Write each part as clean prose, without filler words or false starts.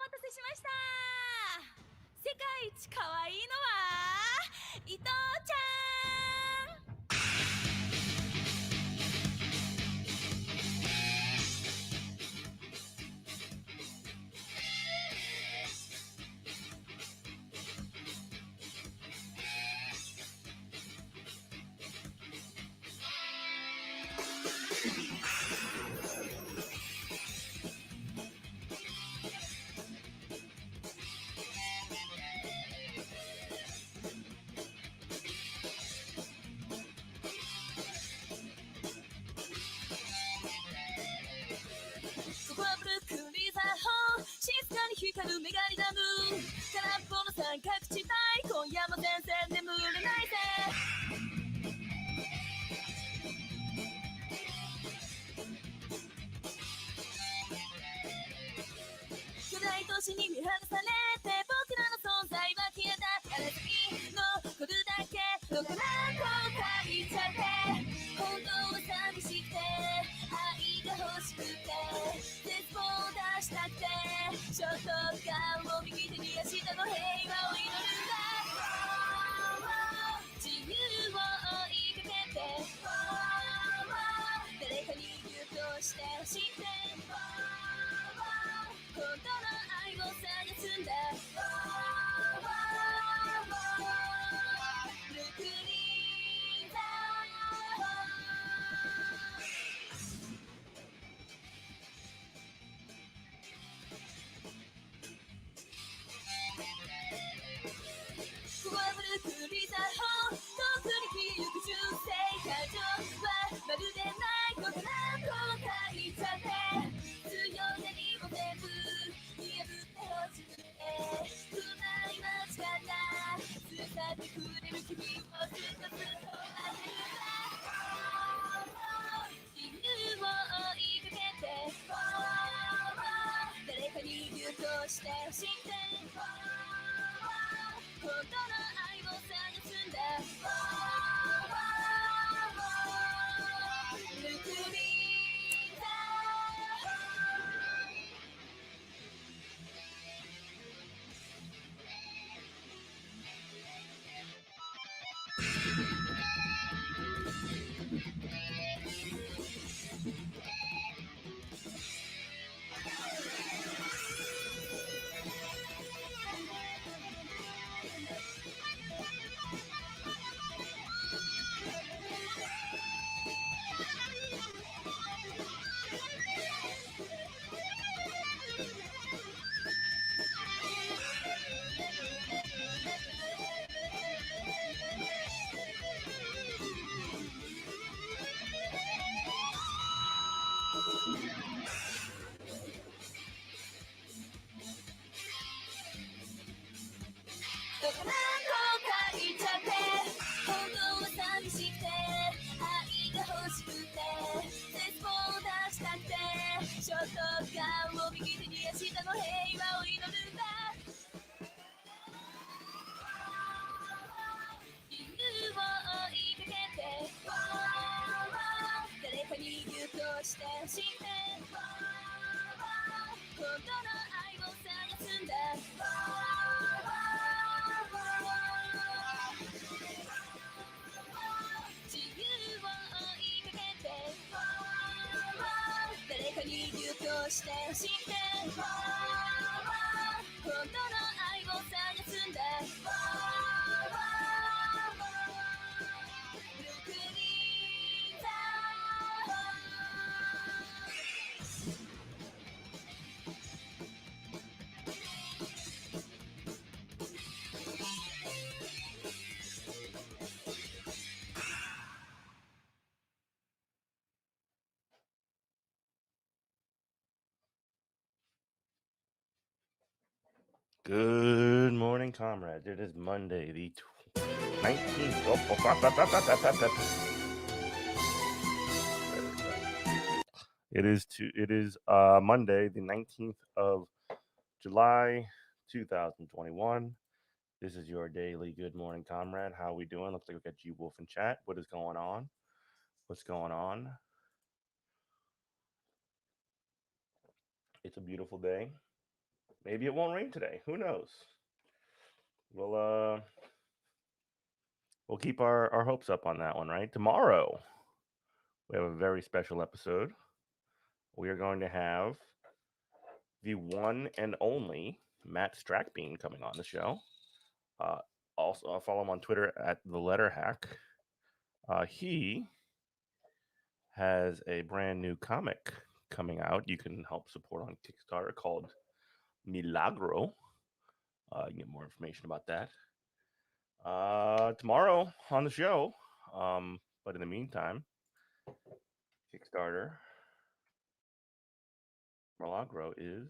待たせしました。世界一可愛いのは伊藤ちゃん。ここはブルックリンザホー、静かに光るメガリダム、空っぽの三角地帯、今夜も全然眠れないぜ。巨大都市に見放されて僕らの存在は消えた。あなたに残るだけどこなんと書いちゃって、本当は寂しくて愛が欲しくて絶望を出したくて、ショットガンを右手に明日の平和を祈るんだ。自由を追いかけて誰かにギュッとしてほしいって、本当の愛を探すんだ。ルクリーザここはブルクリーザホー、遠くに消えゆく純正感情はまるでないことなんと書いちゃって、強い何も全部見破ってほしくて、暗い街から伝ってくれる君をずっとずっと待ってるんだ。自由を追いかけて誰かにギュッとしてほしいって、本当の愛を探すんだ。ルクリーザどこなんと書いちゃって、本当は寂しくて愛が欲しくて絶望を出したくて、ショットガンを右手に明日の平和を祈るんだ。自由を追いかけて誰かにギュッとしてほしいって、本当の愛を探すんだ。自由を追いかけて誰かにギュッとしてほしいって、本当の愛を探すんだ。ルクリーザGood morning, comrades. It is Monday, the 19th. It is Monday, the 19th of July, 2021. This is your daily Good Morning Comrade. How are we doing? Looks like we got G Wolf in chat. What is going on? What's going on? It's a beautiful day. Maybe it won't rain today. Who knows? We'll we'll keep our hopes up on that one, right? Tomorrow we have a very special episode. We are going to have the one and only Matt Strackbean coming on the show. Uh, also, I'll follow him on Twitter at the Letter Hack. He has a brand new comic coming out. You can help support on Kickstarter called Milagro. You can get more information about that tomorrow on the show. But in the meantime, Kickstarter Milagro is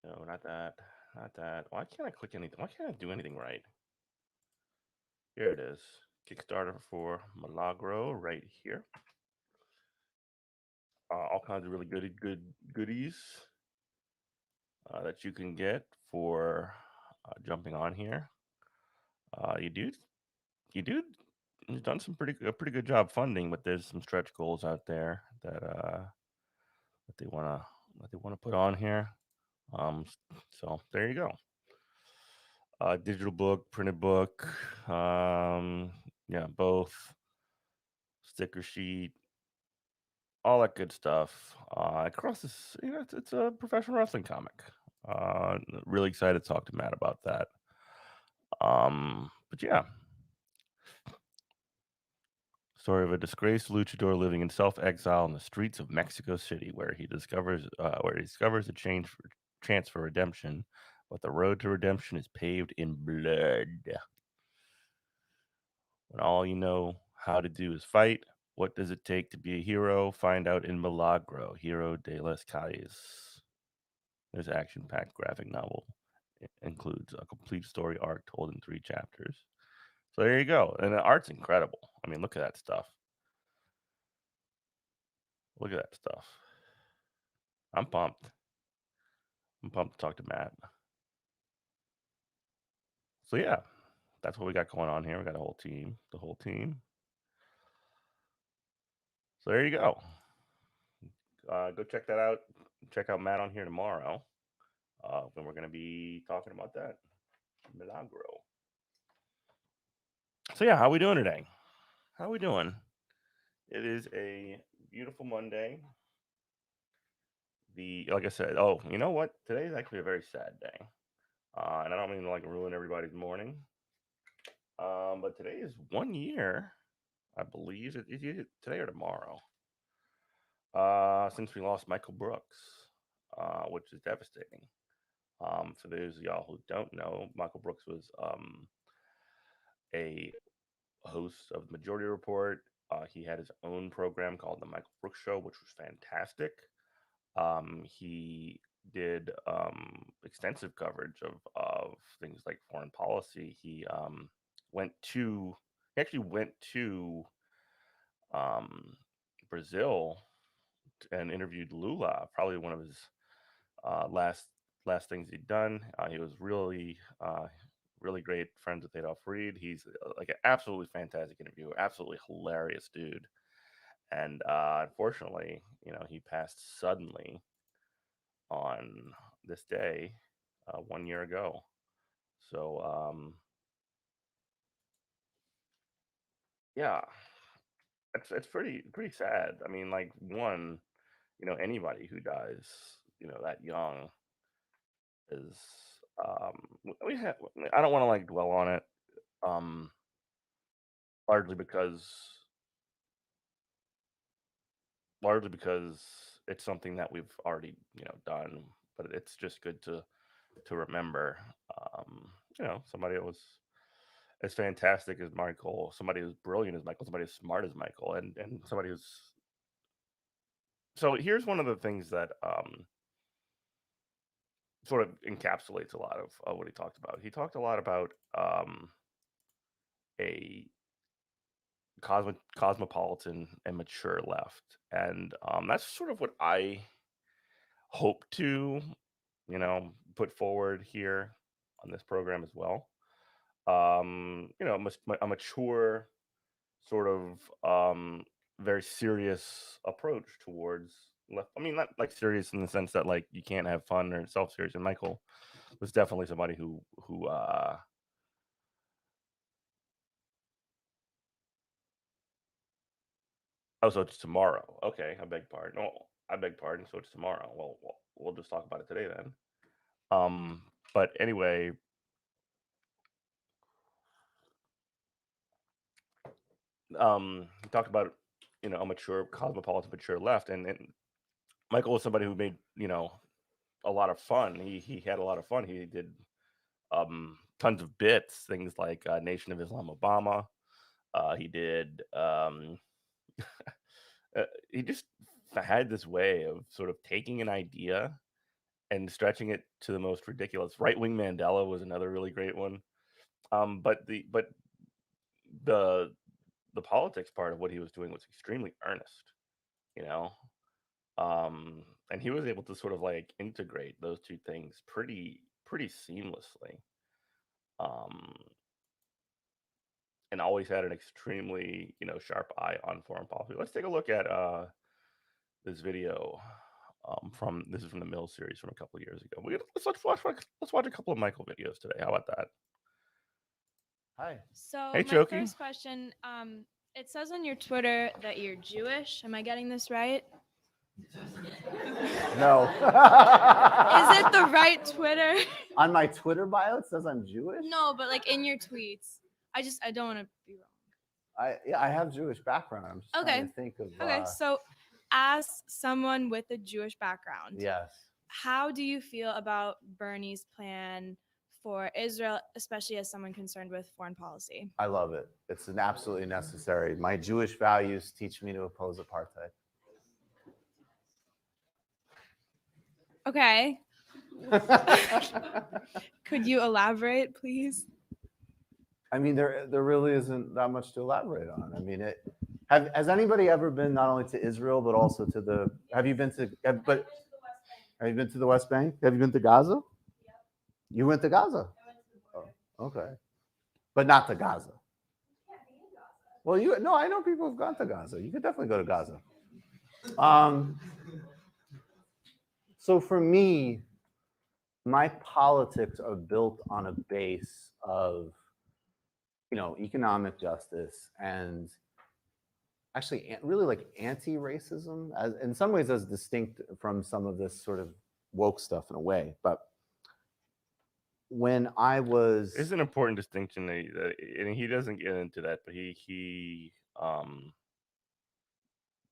no, not that, not that. Why can't I click anything? Why can't I do anything right? Here it is. Kickstarter for Milagro right here. All kinds of really good goodies that you can get for jumping on here. You do he's done a pretty good job funding, but there's some stretch goals out there that that they wanna put on here. So there you go. Digital book, printed book, yeah, both sticker sheet, all that good stuff. Across this, it's a professional wrestling comic. Really excited to talk to Matt about that. But yeah, story of a disgraced luchador living in self-exile in the streets of Mexico City, where he discovers a chance for redemption, but the road to redemption is paved in blood. When all you know how to do is fight, what does it take to be a hero? Find out in Milagro, Hero de las Calles. This action-packed graphic novel includes a complete story arc told in 3 chapters. So there you go, and the art's incredible. I mean, look at that stuff. Look at that stuff. I'm pumped. I'm pumped to talk to Matt. So yeah, that's what we got going on here. We got a whole team, the whole team. So there you go. Go check that out. Check out Matt on here tomorrow. When we're going to be talking about that Milagro. So yeah, how we doing today? How we doing? It is a beautiful Monday. Like I said, oh, you know what? Today is actually a very sad day, and I don't mean to like ruin everybody's morning. But today is 1 year, I believe. Is it today or tomorrow? Since we lost Michael Brooks, which is devastating. For those of y'all who don't know, Michael Brooks was a host of the Majority Report. He had his own program called The Michael Brooks Show, which was fantastic. He did extensive coverage of things like foreign policy. He actually went to Brazil and interviewed Lula, probably one of his last things he'd done. He was really great friends with Adolf Reed. He's like an absolutely fantastic interviewer, absolutely hilarious dude. And unfortunately, he passed suddenly on this day 1 year ago. So yeah, it's pretty sad. I mean, like one, anybody who dies, that young is we have. I don't want to like dwell on it, um, largely because largely because it's something that we've already done, but it's just good to remember. Somebody that was as fantastic as Michael, somebody as brilliant as Michael, somebody as smart as Michael, and somebody who's so here's one of the things that sort of encapsulates a lot of what he talked about. He talked a lot about a cosmopolitan and mature left, and that's sort of what I hope to put forward here on this program as well. A mature sort of very serious approach towards left. I mean, not like serious in the sense that like you can't have fun or self-serious. And Michael was definitely somebody who oh, so it's tomorrow. Okay, I beg pardon. Oh, I beg pardon. So it's tomorrow. Well, we'll just talk about it today then. But anyway, he talked about a mature cosmopolitan, mature left, and Michael was somebody who made a lot of fun. He had a lot of fun. He did tons of bits, things like Nation of Islam Obama. He did. He just had this way of sort of taking an idea and stretching it to the most ridiculous. Right wing Mandela was another really great one. But the the politics part of what he was doing was extremely earnest, you know. And he was able to sort of like integrate those two things pretty seamlessly. Um, and always had an extremely sharp eye on foreign policy. Let's take a look at this video from this is from the Mill series from a couple of years ago. Let's watch a couple of Michael videos today. How about that? Hi. So Hey, my Choki. first question, it says on your Twitter that you're Jewish. Am I getting this right? No. Is it the right Twitter? On my Twitter bio, it says I'm Jewish. No, but like in your tweets. I don't want to be wrong. I have Jewish background. I'm just trying to think of. Okay, so as someone with a Jewish background, Yes. how do you feel about Bernie's plan for Israel, especially as someone concerned with foreign policy? I love it. It's an absolutely necessary. My Jewish values teach me to oppose apartheid. Okay. Could you elaborate, please? I mean, there really isn't that much to elaborate on. I mean, has anybody ever been not only to Israel but also to the? Have you been to? Have you been to the West Bank? Have you been to Gaza? Yep. You went to Gaza. Oh, okay, but not to Gaza. Well, I know people who've gone to Gaza. You could definitely go to Gaza. So for me, my politics are built on a base of economic justice and actually really like anti-racism, as in some ways as distinct from some of this sort of woke stuff in a way. But when I was, It's an important distinction, and he doesn't get into that, but he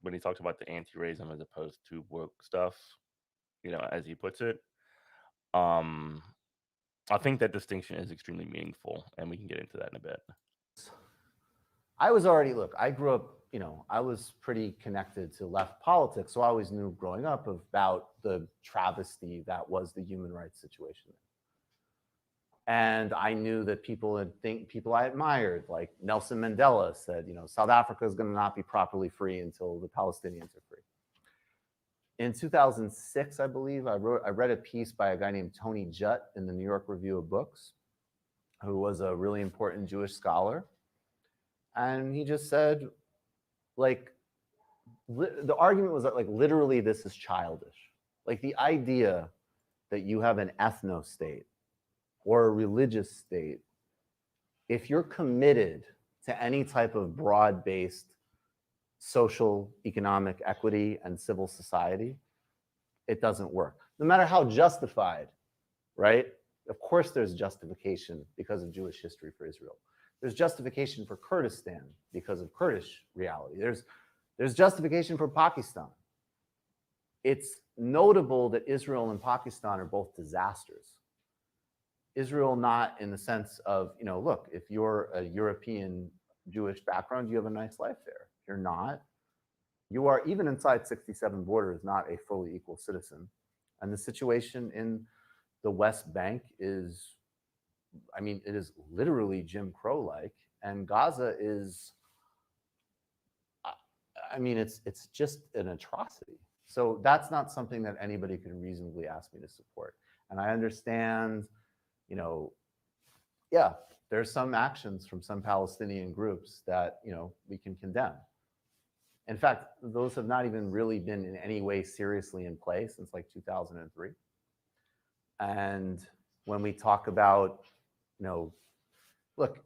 when he talks about the anti-racism as opposed to woke stuff, as he puts it, I think that distinction is extremely meaningful, and we can get into that in a bit. I was already, look, I grew up, I was pretty connected to left politics. So I always knew growing up about the travesty that was the human rights situation. And I knew that people I admired, like Nelson Mandela said, South Africa is going to not be properly free until the Palestinians are free. In 2006, I believe, I read a piece by a guy named Tony Judt in the New York Review of Books, who was a really important Jewish scholar. And he just said, like, the argument was that, like, literally this is childish. Like, the idea that you have an ethno-state or a religious state, if you're committed to any type of broad-based social, economic equity and civil society, it doesn't work. No matter how justified, right? Of course there's justification because of Jewish history for Israel. There's justification for Kurdistan because of Kurdish reality. There's justification for Pakistan. It's notable that Israel and Pakistan are both disasters. Israel not in the sense of, look, if you're a European Jewish background, you have a nice life there. If you're not, you are, even inside 67 borders, not a fully equal citizen. And the situation in the West Bank is, it is literally Jim Crow-like, and Gaza is, it's just an atrocity. So that's not something that anybody could reasonably ask me to support. And I understand, there's some actions from some Palestinian groups that, we can condemn. In fact, those have not even really been in any way seriously in play since like 2003. And when we talk about, look,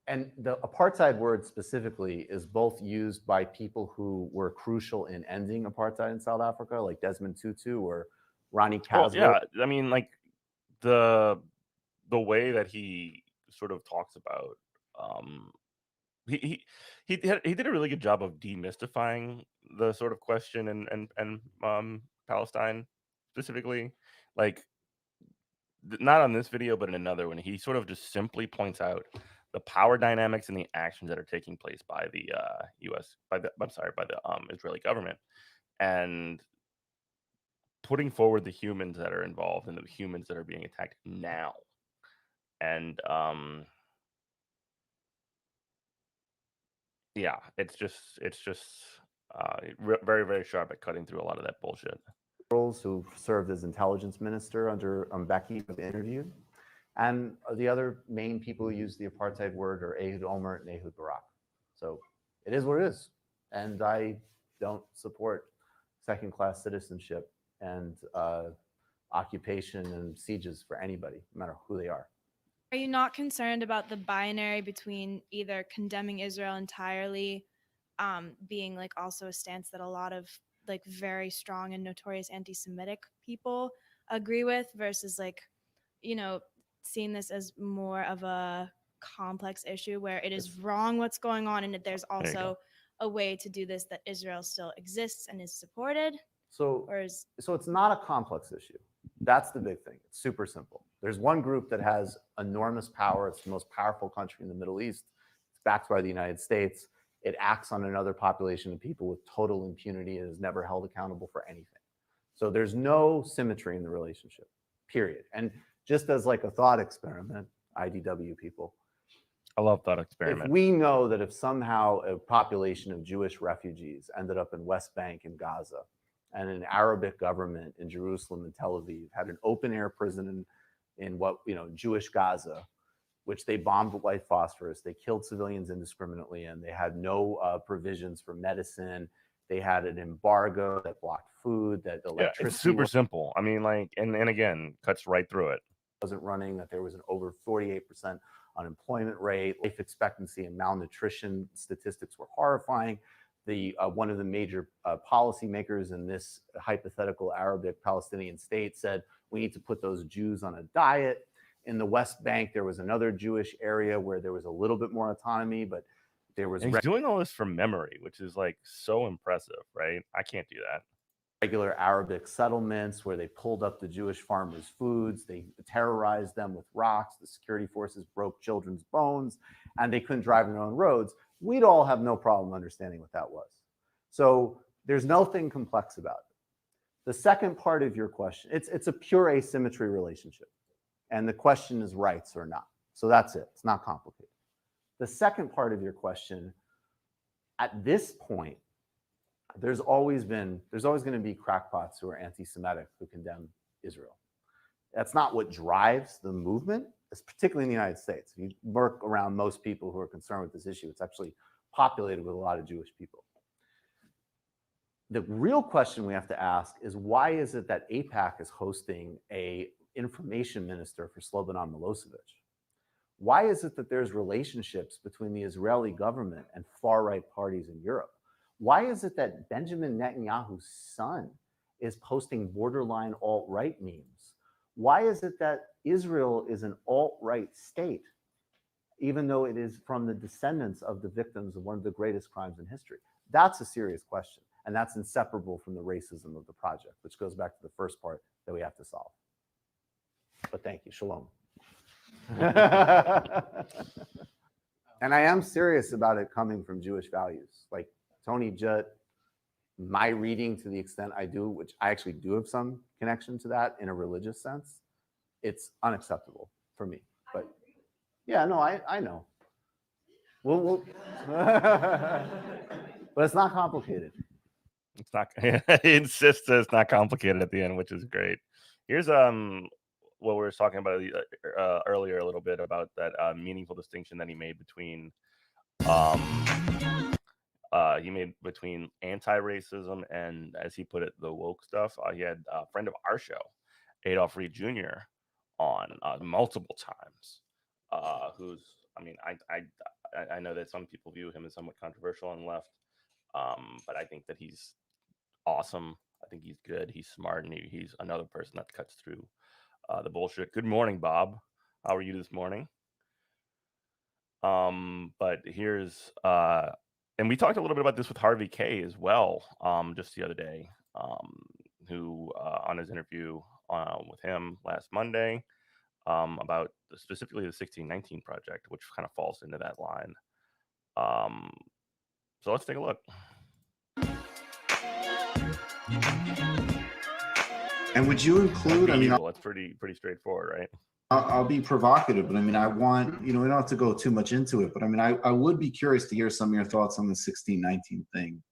and the apartheid word specifically is both used by people who were crucial in ending apartheid in South Africa, like Desmond Tutu or Ronnie Well, Kasril. yeah, I mean, like the way that he sort of talks about, he did a really good job of demystifying the sort of question and Palestine specifically, like not on this video, but in another one. He sort of just simply points out the power dynamics and the actions that are taking place by the by the Israeli government, and putting forward the humans that are involved and the humans that are being attacked now. And yeah, it's just very, very sharp at cutting through a lot of that bullshit. Who served as intelligence minister under Mbeki, was interviewed. And the other main people who used the apartheid word are Ehud Olmert and Ehud Barak. So it is what it is. And I don't support second-class citizenship and occupation and sieges for anybody, no matter who they are. Are you not concerned about the binary between either condemning Israel entirely, being like also a stance that a lot of like very strong and notorious anti-Semitic people agree with, versus like, seeing this as more of a complex issue where it is wrong what's going on, and there's also a way to do this that Israel still exists and is supported? So it's not a complex issue. That's the big thing. It's super simple. There's one group that has enormous power. It's the most powerful country in the Middle East. It's backed by the United States. It acts on another population of people with total impunity and is never held accountable for anything. So there's no symmetry in the relationship, period. And just as like a thought experiment, IDW people, I love thought experiment. If we know that if somehow a population of Jewish refugees ended up in West Bank and Gaza, and an Arabic government in Jerusalem and Tel Aviv had an open air prison in what, Jewish Gaza, which they bombed with white phosphorus. They killed civilians indiscriminately, and they had no provisions for medicine. They had an embargo that blocked food, that electricity. Yeah, it's super simple. I mean, like, and again, cuts right through it. Wasn't running, that there was an over 48% unemployment rate. Life expectancy and malnutrition statistics were horrifying. One of the major policymakers in this hypothetical Arabic Palestinian state said, we need to put those Jews on a diet. In the West Bank, there was another Jewish area where there was a little bit more autonomy, but there was... And he's doing all this from memory, which is like so impressive, right? I can't do that. Regular Arabic settlements where they pulled up the Jewish farmers' foods, they terrorized them with rocks, the security forces broke children's bones, and they couldn't drive their own roads. We'd all have no problem understanding what that was. So there's nothing complex about it. The second part of your question, it's a pure asymmetry relationship. And the question is rights or not. So that's it. It's not complicated. The second part of your question, at this point, there's always going to be crackpots who are anti-Semitic who condemn Israel. That's not what drives the movement, particularly in the United States. If you work around most people who are concerned with this issue, it's actually populated with a lot of Jewish people. The real question we have to ask is, why is it that AIPAC is hosting an information minister for Slobodan Milosevic? Why is it that there's relationships between the Israeli government and far-right parties in Europe? Why is it that Benjamin Netanyahu's son is posting borderline alt-right memes? Why is it that Israel is an alt-right state, even though it is from the descendants of the victims of one of the greatest crimes in history? That's a serious question, and that's inseparable from the racism of the project, which goes back to the first part that we have to solve. But thank you. Shalom. And I am serious about it coming from Jewish values. Like Tony Judd, my reading, to the extent I do, which I actually do have some connection to that in a religious sense, it's unacceptable for me. But yeah, no, I know. We'll but it's not complicated. It's not. He insists that it's not complicated at the end, which is great. Here's what we were talking about earlier a little bit about that meaningful distinction that he made between he made between anti-racism and, as he put it, the woke stuff. He had a friend of our show, Adolf Reed Jr., on multiple times. Who's, I mean, I know that some people view him as somewhat controversial on the left, but I think that he's awesome. I think he's good. He's smart, and he's another person that cuts through the bullshit. Good morning, Bob. How are you this morning? But here's and we talked a little bit about this with Harvey K as well, just the other day, who on his interview with him last Monday, about specifically the 1619 project, which kind of falls into that line. So let's take a look. And would you include? I mean, that's pretty straightforward, right? I'll be provocative, but I mean, I want, we don't have to go too much into it, but I mean, I would be curious to hear some of your thoughts on the 1619 thing,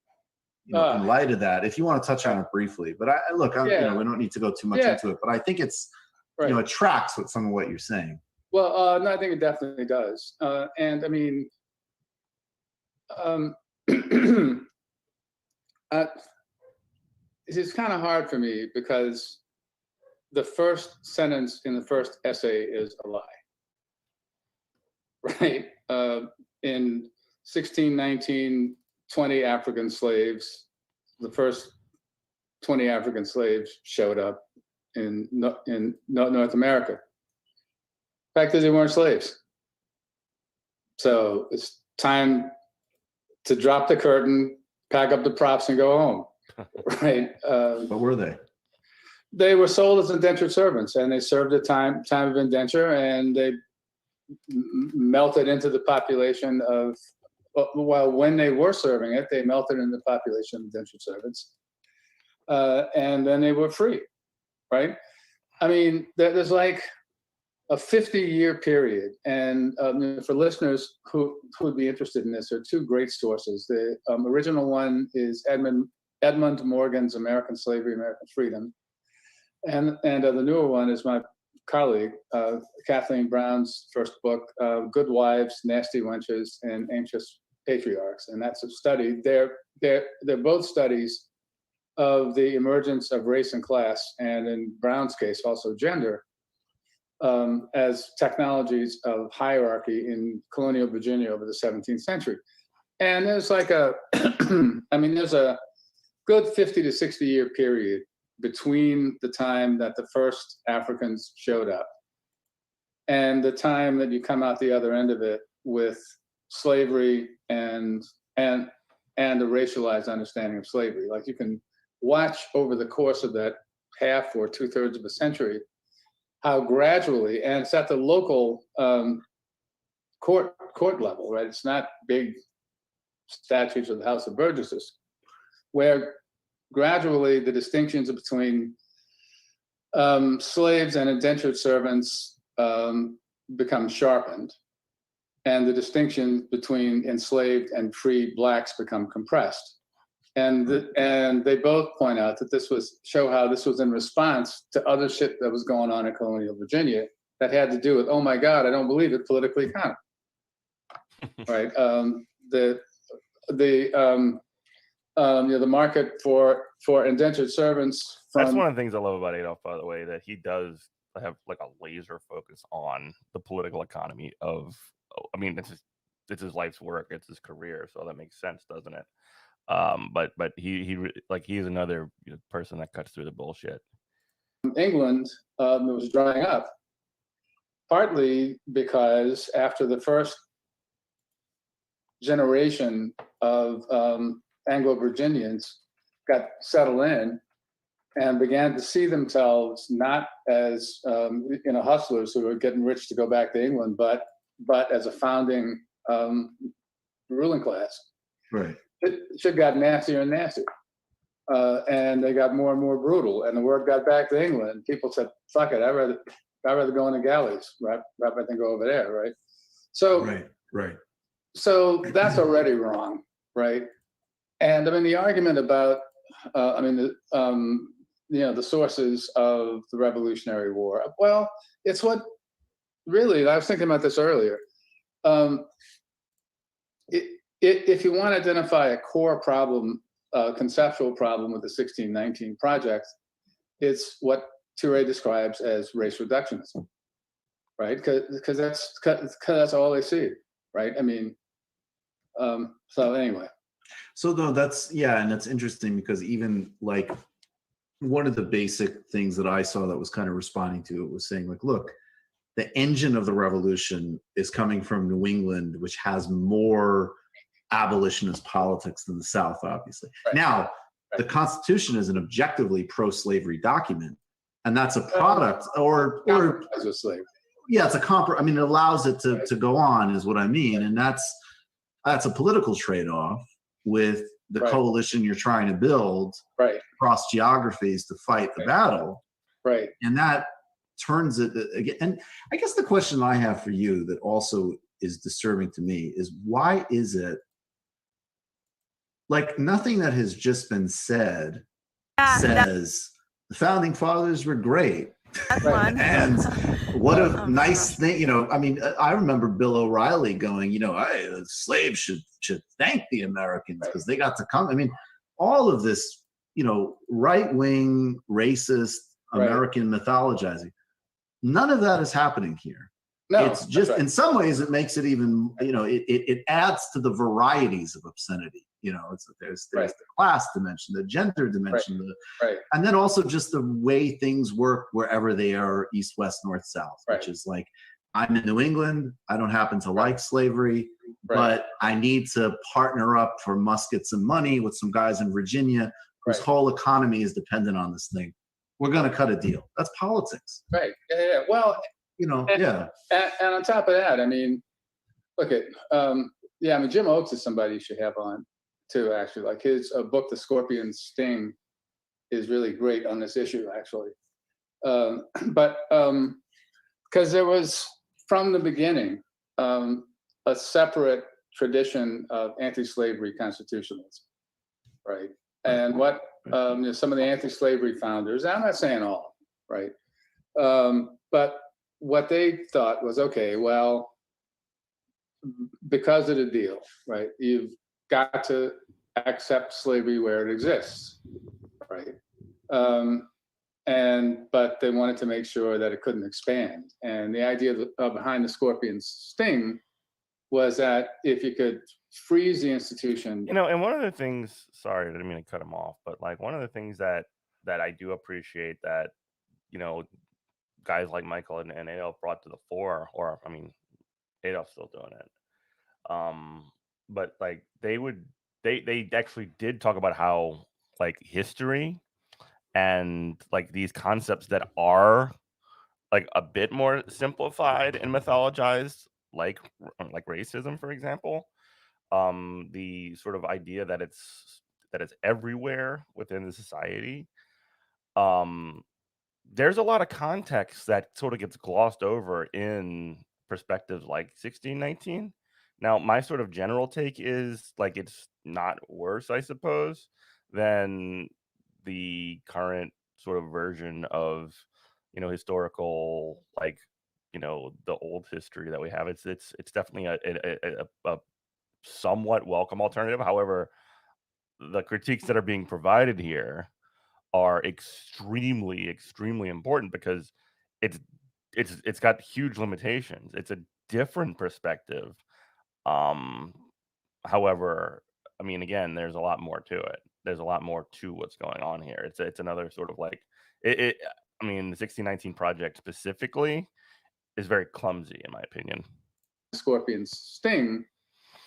in light of that, if you want to touch on it briefly. But we don't need to go too much into it, but I think it's, it tracks with some of what you're saying. Well, no, I think it definitely does. And I mean, it's kind of hard for me because the first sentence in the first essay is a lie, right? In 1619, 20 African slaves, the first 20 African slaves showed up in North America. The fact is, they weren't slaves. So it's time to drop the curtain, pack up the props, and go home, right? What were they? They were sold as indentured servants, and they served a time of indenture, and they melted into the population of, well, when they were serving it, they melted into the population of indentured servants, and then they were free, right? I mean, there's like a 50-year period, and for listeners who would be interested in this, there are two great sources. The original one is Edmund Morgan's American Slavery, American Freedom. And the newer one is my colleague, Kathleen Brown's first book, Good Wives, Nasty Wenches, and Anxious Patriarchs. And that's a study. They're both studies of the emergence of race and class, and in Brown's case, also gender, as technologies of hierarchy in colonial Virginia over the 17th century. And there's like there's a good 50 to 60-year period between the time that the first Africans showed up and the time that you come out the other end of it with slavery and a racialized understanding of slavery. Like, you can watch over the course of that half or 2/3 of a century how gradually, and it's at the local court level, right? It's not big statutes of the House of Burgesses, where gradually the distinctions between slaves and indentured servants become sharpened, and the distinctions between enslaved and free blacks become compressed. And they both point out that show how this was in response to other shit that was going on in colonial Virginia that had to do with, oh my God, I don't believe it, political economy, right? The market for indentured servants. That's one of the things I love about Adolf, by the way, that he does have like a laser focus on the political economy of, I mean, it's his life's work, it's his career, so that makes sense, doesn't it? But he is another person that cuts through the bullshit. England was drying up, partly because after the first generation of Anglo-Virginians got settled in and began to see themselves not as hustlers who were getting rich to go back to England, but as a founding ruling class. Right. Shit got nastier and nastier, and they got more and more brutal. And the word got back to England. People said, "Fuck it, I'd rather go in the galleys rather than go over there." Right. So right. So that's already wrong, right? And I mean, the argument about, the sources of the Revolutionary War. Well, it's what really, I was thinking about this earlier. if you want to identify a core problem, conceptual problem with the 1619 project, it's what Touré describes as race reductionism, right? Because that's all they see, right? I mean, so anyway. So no, that's and that's interesting because even like one of the basic things that I saw that was kind of responding to it was saying like, look, the engine of the revolution is coming from New England, which has more abolitionist politics than the South, obviously. Right. Now, the Constitution is an objectively pro-slavery document, and that's a product or Compromise with slavery. Yeah, it's a compromise. I mean, it allows it to go on, is what I mean, and that's a political trade-off with the coalition you're trying to build across geographies to fight the battle, right? And that turns it again. And I guess the question I have for you that also is disturbing to me is why is it like nothing that has just been said says the founding fathers were great. And what a nice thing, you know. I mean, I remember Bill O'Reilly going, you know, the slaves should thank the Americans because they got to come. I mean, all of this, you know, right-wing, racist, American mythologizing, none of that is happening here. No, it's just in some ways it makes it even, you know, it adds to the varieties of obscenity. You know, there's the class dimension, the gender dimension, and then also just the way things work wherever they are, east, west, north, south, which is like, I'm in New England, I don't happen to like slavery, but I need to partner up for muskets and money with some guys in Virginia whose whole economy is dependent on this thing. We're going to cut a deal. That's politics. Right. Yeah. Well, you know, and on top of that, I mean, look at, I mean, Jim Oakes is somebody you should have on too, actually. Like his book, The Scorpion Sting, is really great on this issue, actually. But because there was, from the beginning, a separate tradition of anti-slavery constitutionalism, right? And what you know, some of the anti-slavery founders, I'm not saying all, right? But what they thought was, okay, well, because of the deal, right? You've got to accept slavery where it exists, right? But they wanted to make sure that it couldn't expand. And the idea behind the scorpion's sting was that if you could freeze the institution, you know, and one of the things, sorry, I didn't mean to cut him off, but like one of the things that I do appreciate that, you know, guys like Michael and Adolf brought to the fore, or I mean, Adolf's still doing it. But like they actually did talk about how like history and like these concepts that are like a bit more simplified and mythologized, like racism, for example, the sort of idea that it's everywhere within the society. There's a lot of context that sort of gets glossed over in perspectives like 1619. Now, my sort of general take is like it's not worse, I suppose, than the current sort of version of, you know, historical, like, you know, the old history that we have. It's definitely a somewhat welcome alternative. However, the critiques that are being provided here are extremely important because it's got huge limitations. It's a different perspective. However, I mean, again, there's a lot more to it. There's a lot more to what's going on here. It's another sort of like it I mean, the 1619 project specifically is very clumsy, in my opinion. Scorpion's sting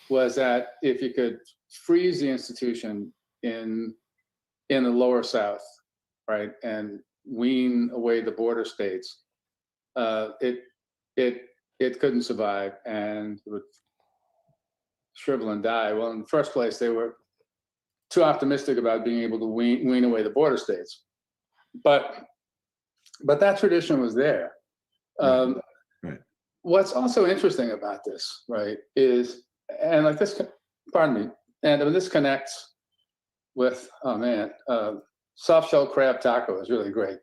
was that if you could freeze the institution in the lower South, right, and wean away the border states, it couldn't survive and it would shrivel and die. Well, in the first place, they were too optimistic about being able to wean away the border states, but that tradition was there. Right. What's also interesting about this, right, is, and like this, pardon me, and this connects with, oh man, soft shell crab taco is really great.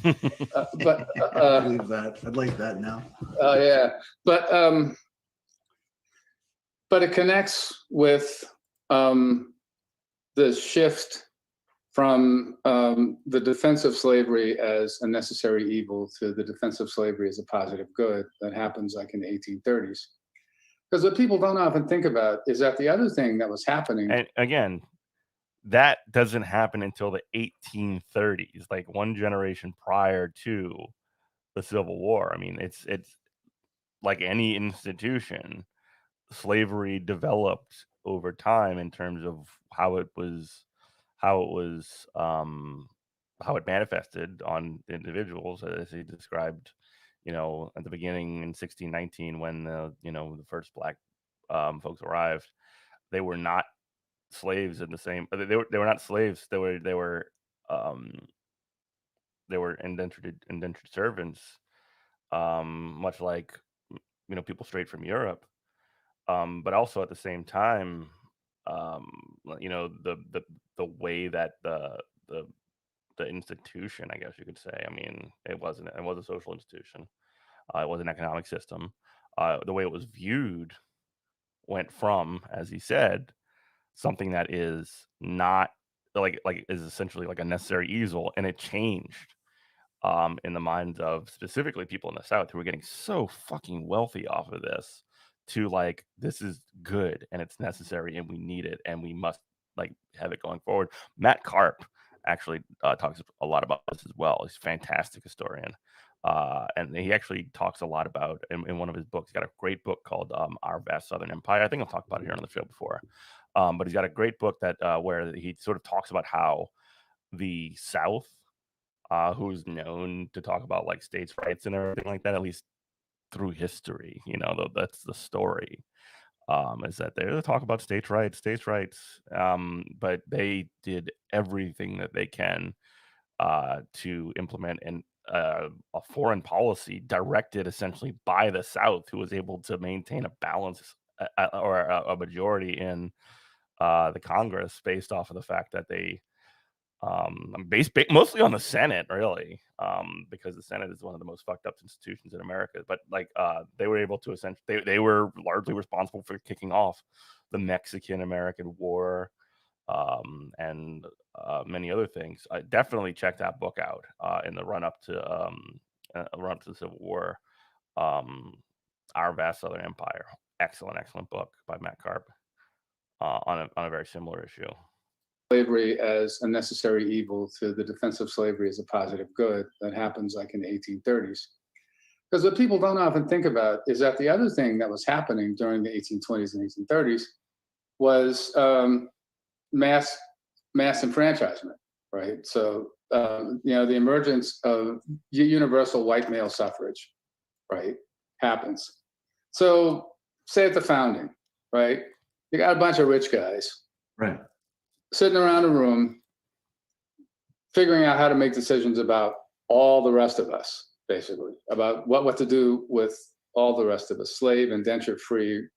But I believe that. I'd like that now. Yeah, but but it connects with the shift from the defense of slavery as a necessary evil to the defense of slavery as a positive good that happens like in the 1830s. Because what people don't often think about is that the other thing that was happening. And again, that doesn't happen until the 1830s, like one generation prior to the Civil War. I mean, it's like any institution, slavery developed over time in terms of how it manifested on individuals, as he described, at the beginning in 1619 when the first black folks arrived. They were not slaves in the same. They were not slaves. They were indentured servants, much like people straight from Europe. But also at the same time, the way that the institution, I guess you could say. I mean, it was a social institution. It was an economic system. The way it was viewed went from, as he said, something that is not is essentially like a necessary evil, and it changed in the minds of specifically people in the South who were getting so fucking wealthy off of this, to like, this is good and it's necessary and we need it and we must have it going forward. Matt Carp actually talks a lot about this as well. He's a fantastic historian. And he actually talks a lot about, in one of his books, he's got a great book called Our Vast Southern Empire. I think I've talked about it here on the show before. But he's got a great book that where he sort of talks about how the South, who's known to talk about like states' rights and everything like that, at least through history, that's the story, is that they talk about states' rights, but they did everything that they can to implement a foreign policy directed essentially by the South, who was able to maintain a balance or a majority in the Congress based off of the fact that they based mostly on the Senate, really, because the Senate is one of the most fucked up institutions in America. But they were able to essentially, they were largely responsible for kicking off the Mexican-American War, and many other things. I definitely check that book out in the run up to the Civil War. Our Vast Southern Empire, excellent book by Matt Carp on a very similar issue. Slavery as a necessary evil to the defense of slavery as a positive good that happens like in the 1830s. Because what people don't often think about is that the other thing that was happening during the 1820s and 1830s was mass enfranchisement, right? So, the emergence of universal white male suffrage, right, happens. So, say at the founding, right, you got a bunch of rich guys, Right, sitting around a room, figuring out how to make decisions about all the rest of us, basically, about what to do with all the rest of us, slave, indentured, free,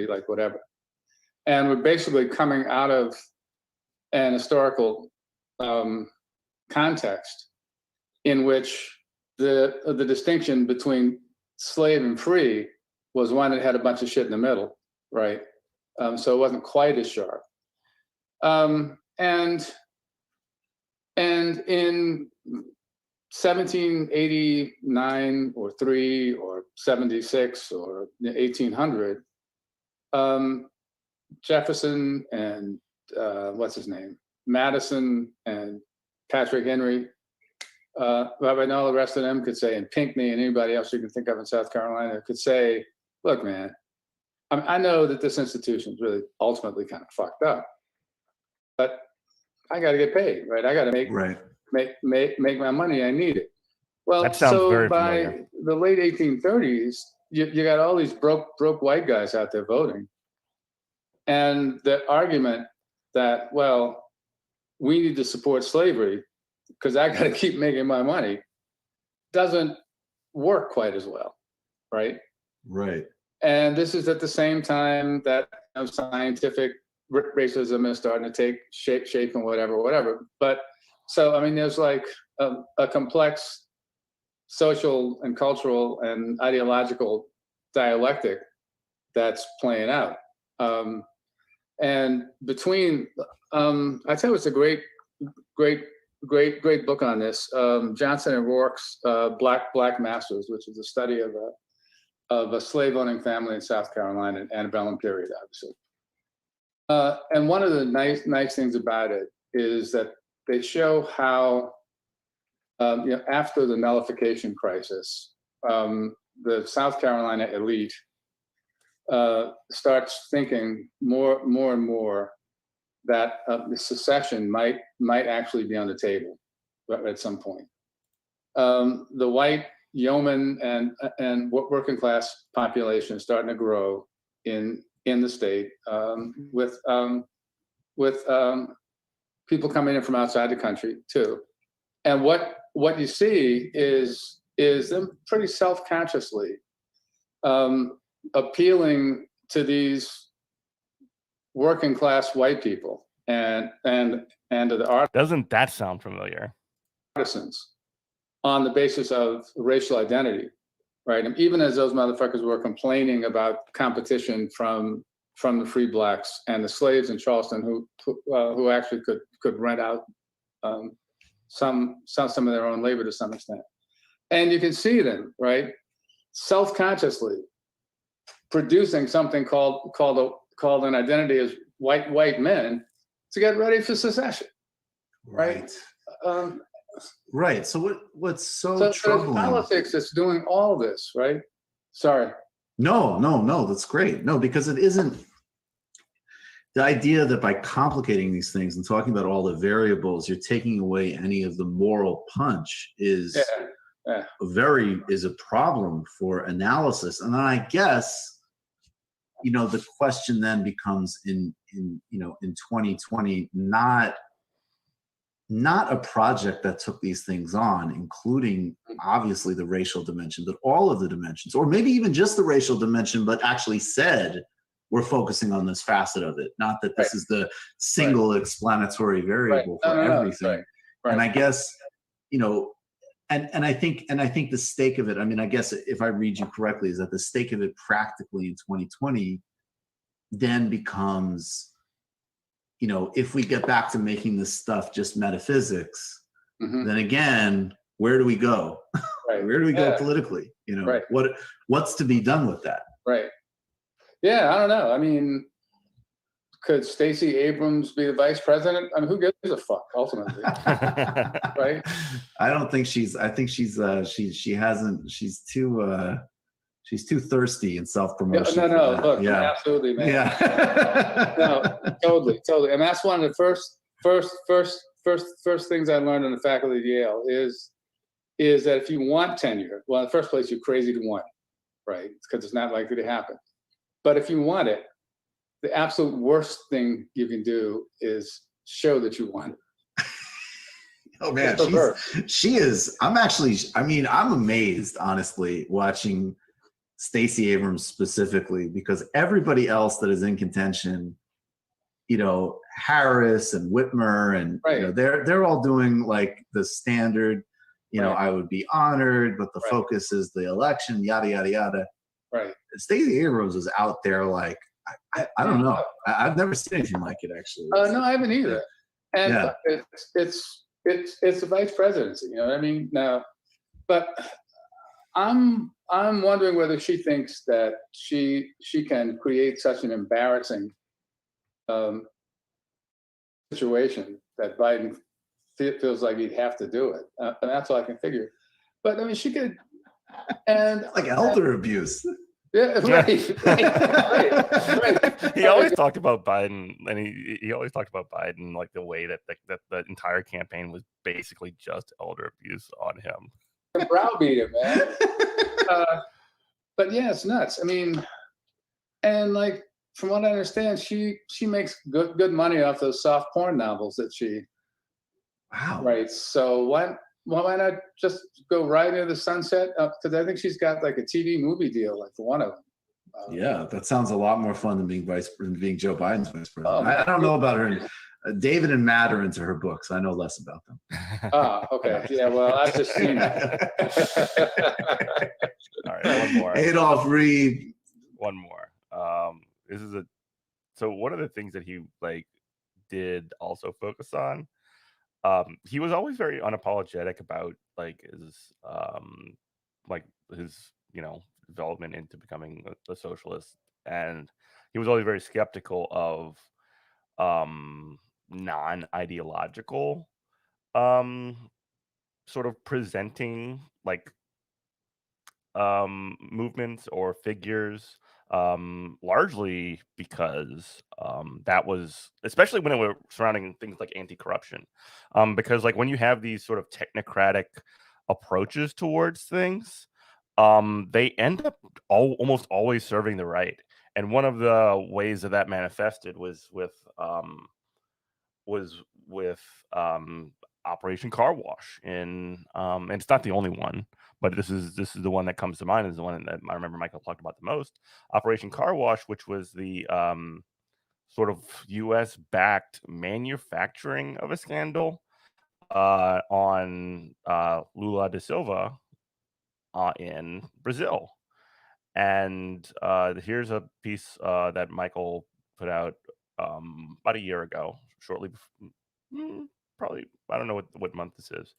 like whatever. And we're basically coming out of an historical context in which the distinction between slave and free was one that had a bunch of shit in the middle, right? So it wasn't quite as sharp. And in 1789 or 3 or 76 or 1800, Jefferson and what's his name, Madison and Patrick Henry, and all the rest of them could say, and Pinckney and anybody else you can think of in South Carolina could say, look, man, I know that this institution is really ultimately kind of fucked up, but I got to get paid, right? I got to make my money. I need it. Well, That sounds so very by familiar. the late 1830s, you got all these broke white guys out there voting, and the argument that, well, we need to support slavery because I got to keep making my money, doesn't work quite as well, right? right. And this is at the same time that scientific racism is starting to take shape and whatever. But so, I mean, there's like a complex social and cultural and ideological dialectic that's playing out. And between, I tell you, it's a great book on this. Johnson and Rourke's Black Masters, which is a study of a slave-owning family in South Carolina, antebellum period, obviously. And one of the nice things about it is that they show how, after the nullification crisis, the South Carolina elite starts thinking more and more that the secession might actually be on the table at some point. The white yeoman and working class population is starting to grow in the state, with people coming in from outside the country too. And what you see is them pretty self-consciously appealing to these working class white people and to the Doesn't that sound familiar? artisans on the basis of racial identity, right? And even as those motherfuckers were complaining about competition from the free blacks and the slaves in Charleston who actually could rent out some of their own labor to some extent. And you can see them, right, self-consciously producing something called an identity as white men to get ready for secession, right? Right. So what's so troubling? Politics that's doing all this, right? Sorry. No, that's great. No, because it isn't the idea that by complicating these things and talking about all the variables, you're taking away any of the moral punch is a problem for analysis. And then I guess, the question then becomes in 2020, not a project that took these things on, including obviously the racial dimension, but all of the dimensions, or maybe even just the racial dimension, but actually said, we're focusing on this facet of it, not that this is the single explanatory variable for everything. And I guess, and I think the stake of it, I mean, I guess if I read you correctly, is that the stake of it practically in 2020 then becomes, if we get back to making this stuff just metaphysics, then again, where do we go? Where do we go politically? What's to be done with that? Right. Yeah, I don't know. I mean, could Stacey Abrams be the vice president? I mean, who gives a fuck ultimately? Right? I don't think she's too thirsty in self-promotion. No, look, absolutely, man. Yeah. No, totally. And that's one of the first things I learned on the faculty at Yale is that if you want tenure, well, in the first place, you're crazy to want it, right? Because it's not likely to happen. But if you want it, the absolute worst thing you can do is show that you want it. Oh man, she is. I'm amazed, honestly, watching Stacey Abrams specifically, because everybody else that is in contention, Harris and Whitmer and they're all doing like the standard, I would be honored, but the focus is the election, yada yada yada. Right. Stacey Abrams is out there like I don't know. I've never seen anything like it actually. No, I haven't either. And it's the vice presidency, you know what I mean? Now, but I'm wondering whether she thinks that she can create such an embarrassing situation that Biden feels like he'd have to do it, and that's all I can figure. But I mean, she could, and like elder abuse. Yeah, right. He always talked about Biden, and he always talked about Biden like the way that the entire campaign was basically just elder abuse on him. Browbeat him, man. But yeah, it's nuts. I mean, and like from what I understand, she makes good money off those soft porn novels that she writes. So why not just go right into the sunset? Because I think she's got like a TV movie deal, like for one of them. Yeah, that sounds a lot more fun than being Joe Biden's vice president. I don't know about her. David and Matt are into her books. I know less about them. Okay. Yeah, well, I've just seen that. All right, one more. Adolf Reed. One more. This is a so one of the things that he like did also focus on, he was always very unapologetic about like his development into becoming a socialist, and he was always very skeptical of non-ideological sort of presenting like movements or figures, largely because that was, especially when it were surrounding things like anti-corruption, because like when you have these sort of technocratic approaches towards things, they end up almost always serving the right. And one of the ways that manifested was with Operation Car Wash and it's not the only one, but this is the one that comes to mind, is the one that I remember Michael talked about the most. Operation Car Wash, which was the sort of US backed manufacturing of a scandal on Lula da Silva in Brazil. And here's a piece that Michael put out about a year ago, shortly before, probably, I don't know what month this is,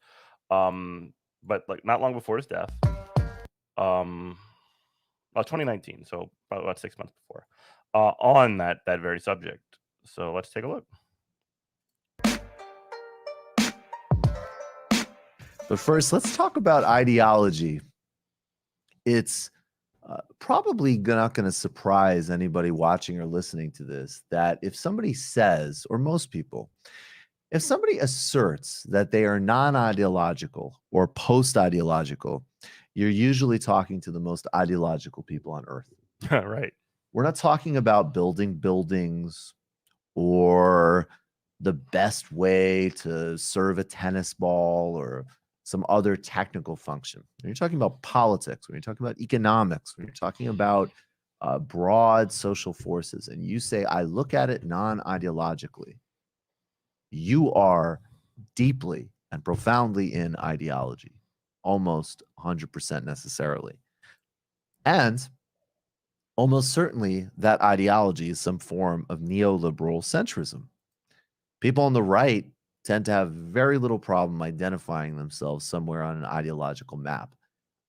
but like not long before his death, 2019, so about 6 months before, on that very subject. So let's take a look. But first, let's talk about ideology. It's probably not going to surprise anybody watching or listening to this that if somebody says, or most people, if somebody asserts that they are non-ideological or post-ideological, you're usually talking to the most ideological people on earth. Right. We're not talking about building buildings or the best way to serve a tennis ball or some other technical function. When you're talking about politics, when you're talking about economics, when you're talking about broad social forces, and you say, I look at it non-ideologically, you are deeply and profoundly in ideology, almost 100% necessarily. And almost certainly that ideology is some form of neoliberal centrism. People on the right tend to have very little problem identifying themselves somewhere on an ideological map.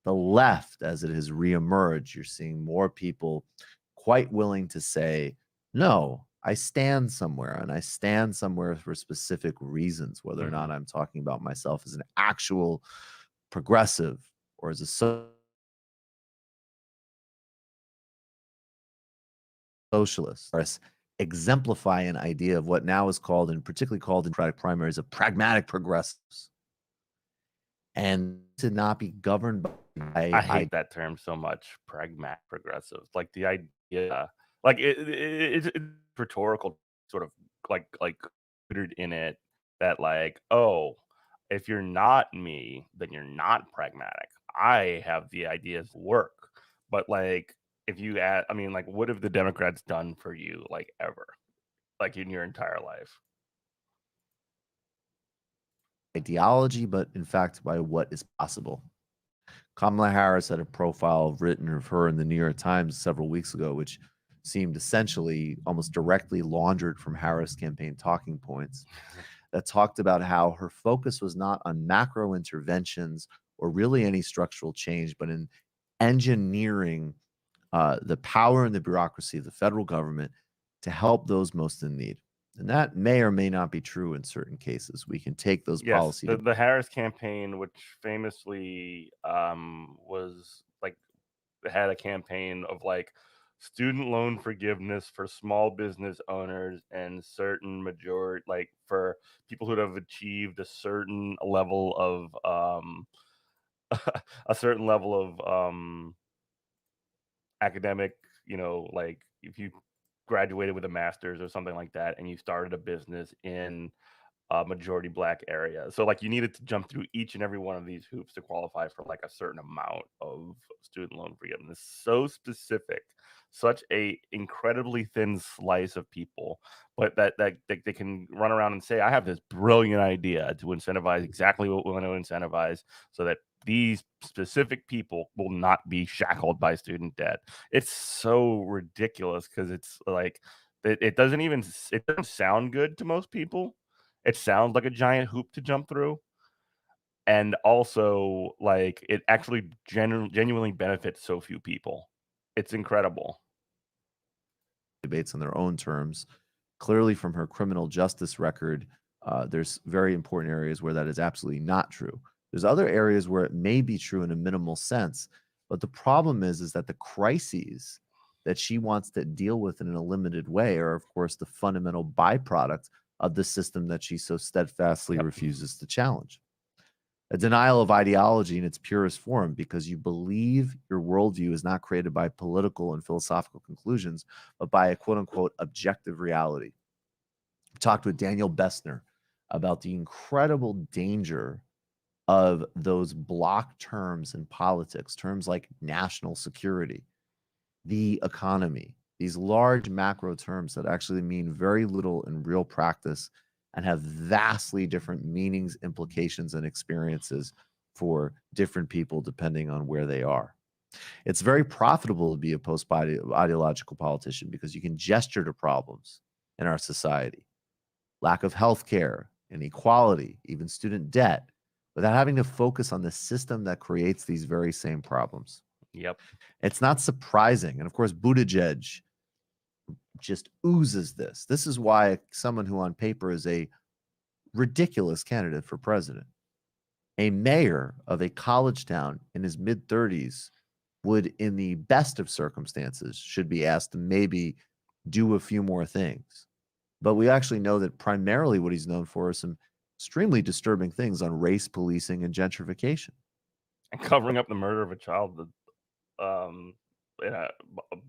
The left, as it has reemerged, you're seeing more people quite willing to say, no, I stand somewhere, and I stand somewhere for specific reasons, whether or not I'm talking about myself as an actual progressive or as a socialist, or exemplify an idea of what now is called, and particularly called in Democratic primaries, of pragmatic progressives, and to not be governed by. I hate that term so much, pragmatic progressive. Like the idea, like it's rhetorical, sort of like rooted in it that like, oh, if you're not me, then you're not pragmatic. I have the ideas work, but like if you add, I mean, like, what have the Democrats done for you, like ever, like in your entire life? Ideology, but in fact by what is possible. Kamala Harris had a profile written of her in the New York Times several weeks ago, which seemed essentially almost directly laundered from Harris campaign talking points, that talked about how her focus was not on macro interventions or really any structural change, but in engineering the power and the bureaucracy of the federal government to help those most in need. And that may or may not be true in certain cases. We can take those policies. The Harris campaign, which famously was like, had a campaign of like student loan forgiveness for small business owners and certain majority, like for people who have achieved a certain level of a certain level of academic, like if you graduated with a master's or something like that and you started a business in a majority black area. So like you needed to jump through each and every one of these hoops to qualify for like a certain amount of student loan forgiveness. So specific, such a incredibly thin slice of people, but that they can run around and say, I have this brilliant idea to incentivize exactly what we want to incentivize so that these specific people will not be shackled by student debt. It's so ridiculous because it's like It doesn't even it doesn't sound good to most people. It sounds like a giant hoop to jump through, and also like it actually genuinely benefits so few people. It's incredible. Debates on their own terms. Clearly, from her criminal justice record, there's very important areas where that is absolutely not true. There's other areas where it may be true in a minimal sense, but the problem is that the crises that she wants to deal with in a limited way are, of course, the fundamental byproduct of the system that she so steadfastly refuses to challenge. A denial of ideology in its purest form, because you believe your worldview is not created by political and philosophical conclusions, but by a quote unquote objective reality. I talked with Daniel Bessner about the incredible danger of those block terms in politics, terms like national security, the economy, these large macro terms that actually mean very little in real practice and have vastly different meanings, implications, and experiences for different people depending on where they are. It's very profitable to be a post-ideological politician because you can gesture to problems in our society. Lack of health care, inequality, even student debt, without having to focus on the system that creates these very same problems. Yep. It's not surprising. And of course, Buttigieg just oozes this. This is why someone who on paper is a ridiculous candidate for president, a mayor of a college town in his mid-30s, would, in the best of circumstances, should be asked to maybe do a few more things. But we actually know that primarily what he's known for is some extremely disturbing things on race policing and gentrification. And covering up the murder of a child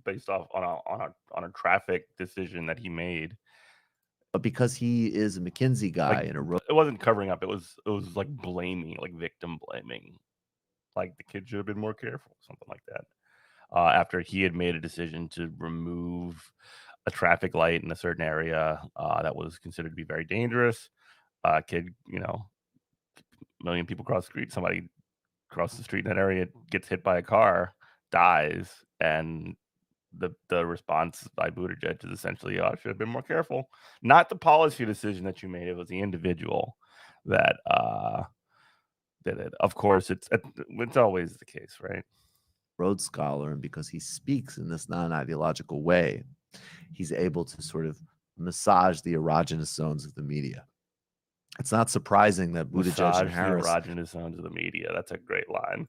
based off on a traffic decision that he made. But because he is a McKinsey guy Like, and a it wasn't covering up. It was like blaming, like victim blaming. Like the kid should have been more careful, something like that. After he had made a decision to remove a traffic light in a certain area that was considered to be very dangerous. Kid, a million people cross the street. Somebody crosses the street in that area, gets hit by a car, dies, and the response by Buttigieg is essentially, I should have been more careful. Not the policy decision that you made; it was the individual that did it. Of course, it's always the case, right? Rhodes Scholar, and because he speaks in this non-ideological way, he's able to sort of massage the erogenous zones of the media. It's not surprising that Buttigieg and Harris, the erogenous zones of the media. That's a great line.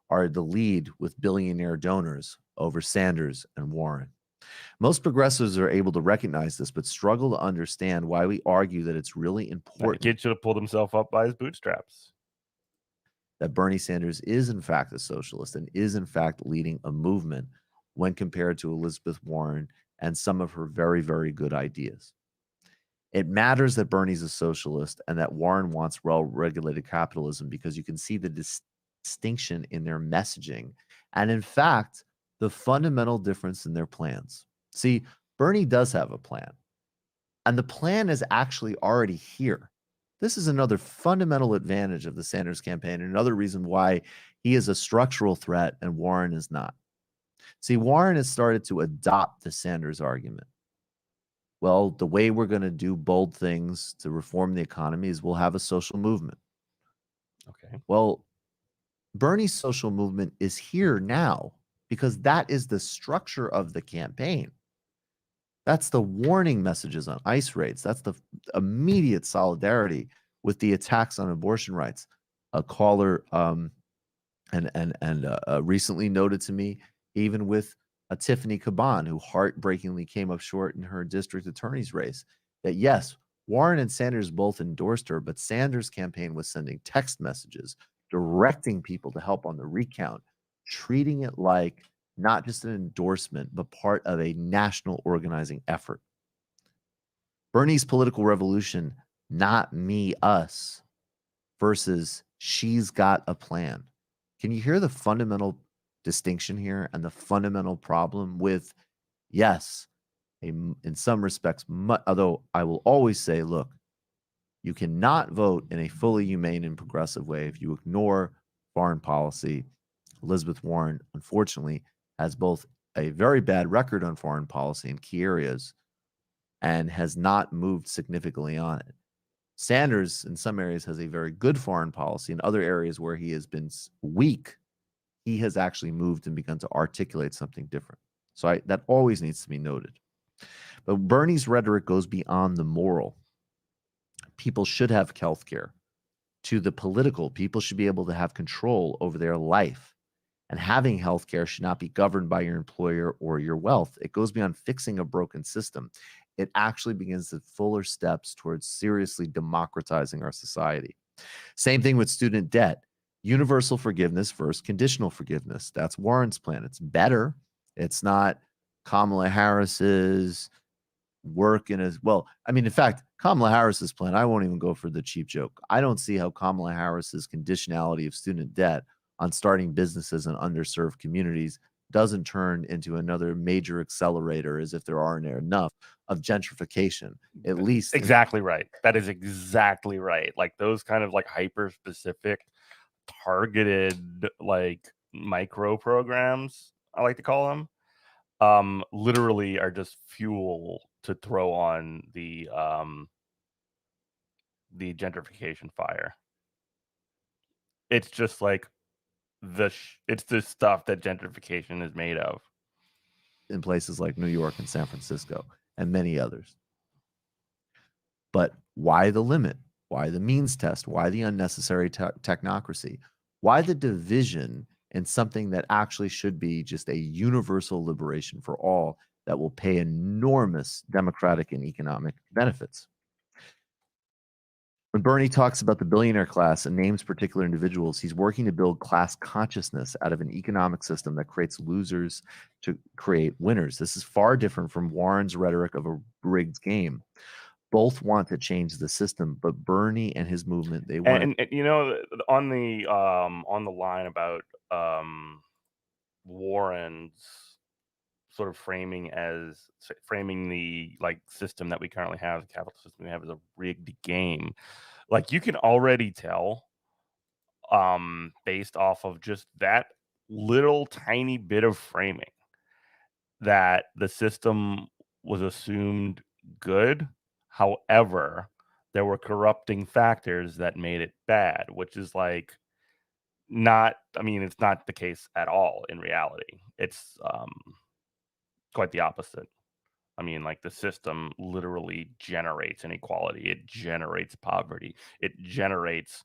Are the lead with billionaire donors over Sanders and Warren. Most progressives are able to recognize this, but struggle to understand why we argue that it's really important. The kid should have pulled himself up by his bootstraps. That Bernie Sanders is in fact a socialist and is in fact leading a movement when compared to Elizabeth Warren and some of her very, very good ideas. It matters that Bernie's a socialist and that Warren wants well-regulated capitalism because you can see the distinction in their messaging and, in fact, the fundamental difference in their plans. See, Bernie does have a plan, and the plan is actually already here. This is another fundamental advantage of the Sanders campaign, and another reason why he is a structural threat and Warren is not. See, Warren has started to adopt the Sanders argument. Well, the way we're going to do bold things to reform the economy is we'll have a social movement. Okay. Well, Bernie's social movement is here now because that is the structure of the campaign. That's the warning messages on ICE raids. That's the immediate solidarity with the attacks on abortion rights. A caller recently noted to me, even with Tiffany Caban, who heartbreakingly came up short in her district attorney's race, that yes, Warren and Sanders both endorsed her, but Sanders' campaign was sending text messages, directing people to help on the recount, treating it like not just an endorsement, but part of a national organizing effort. Bernie's political revolution, not me, us, versus she's got a plan. Can you hear the fundamental distinction here and the fundamental problem with, yes, in some respects, although I will always say, look, you cannot vote in a fully humane and progressive way if you ignore foreign policy. Elizabeth Warren, unfortunately, has both a very bad record on foreign policy in key areas, and has not moved significantly on it. Sanders, in some areas, has a very good foreign policy. In other areas where he has been weak, he has actually moved and begun to articulate something different. So that always needs to be noted. But Bernie's rhetoric goes beyond the moral. People should have health care. To the political, people should be able to have control over their life. And having health care should not be governed by your employer or your wealth. It goes beyond fixing a broken system. It actually begins the fuller steps towards seriously democratizing our society. Same thing with student debt. Universal forgiveness versus conditional forgiveness. That's Warren's plan. It's better. It's not Kamala Harris's work in as well. I mean, in fact, Kamala Harris's plan, I won't even go for the cheap joke. I don't see how Kamala Harris's conditionality of student debt on starting businesses in underserved communities doesn't turn into another major accelerator, as if there aren't enough, of gentrification, at least. Exactly right. That is exactly right. Like those kind of like hyper specific targeted like micro programs, I like to call them, literally are just fuel to throw on the gentrification fire. It's just like it's the stuff that gentrification is made of. In places like New York and San Francisco and many others. But why the limit? Why the means test? Why the unnecessary technocracy? Why the division in something that actually should be just a universal liberation for all that will pay enormous democratic and economic benefits? When Bernie talks about the billionaire class and names particular individuals, he's working to build class consciousness out of an economic system that creates losers to create winners. This is far different from Warren's rhetoric of a rigged game. Both want to change the system, but Bernie and his movement, they want. And you know, on the line about Warren's sort of framing the like system that we currently have, the capital system we have, as a rigged game. Like you can already tell, based off of just that little tiny bit of framing, that the system was assumed good. However, there were corrupting factors that made it bad, which is like it's not the case at all in reality. It's quite the opposite. I mean, like the system literally generates inequality. It generates poverty. It generates,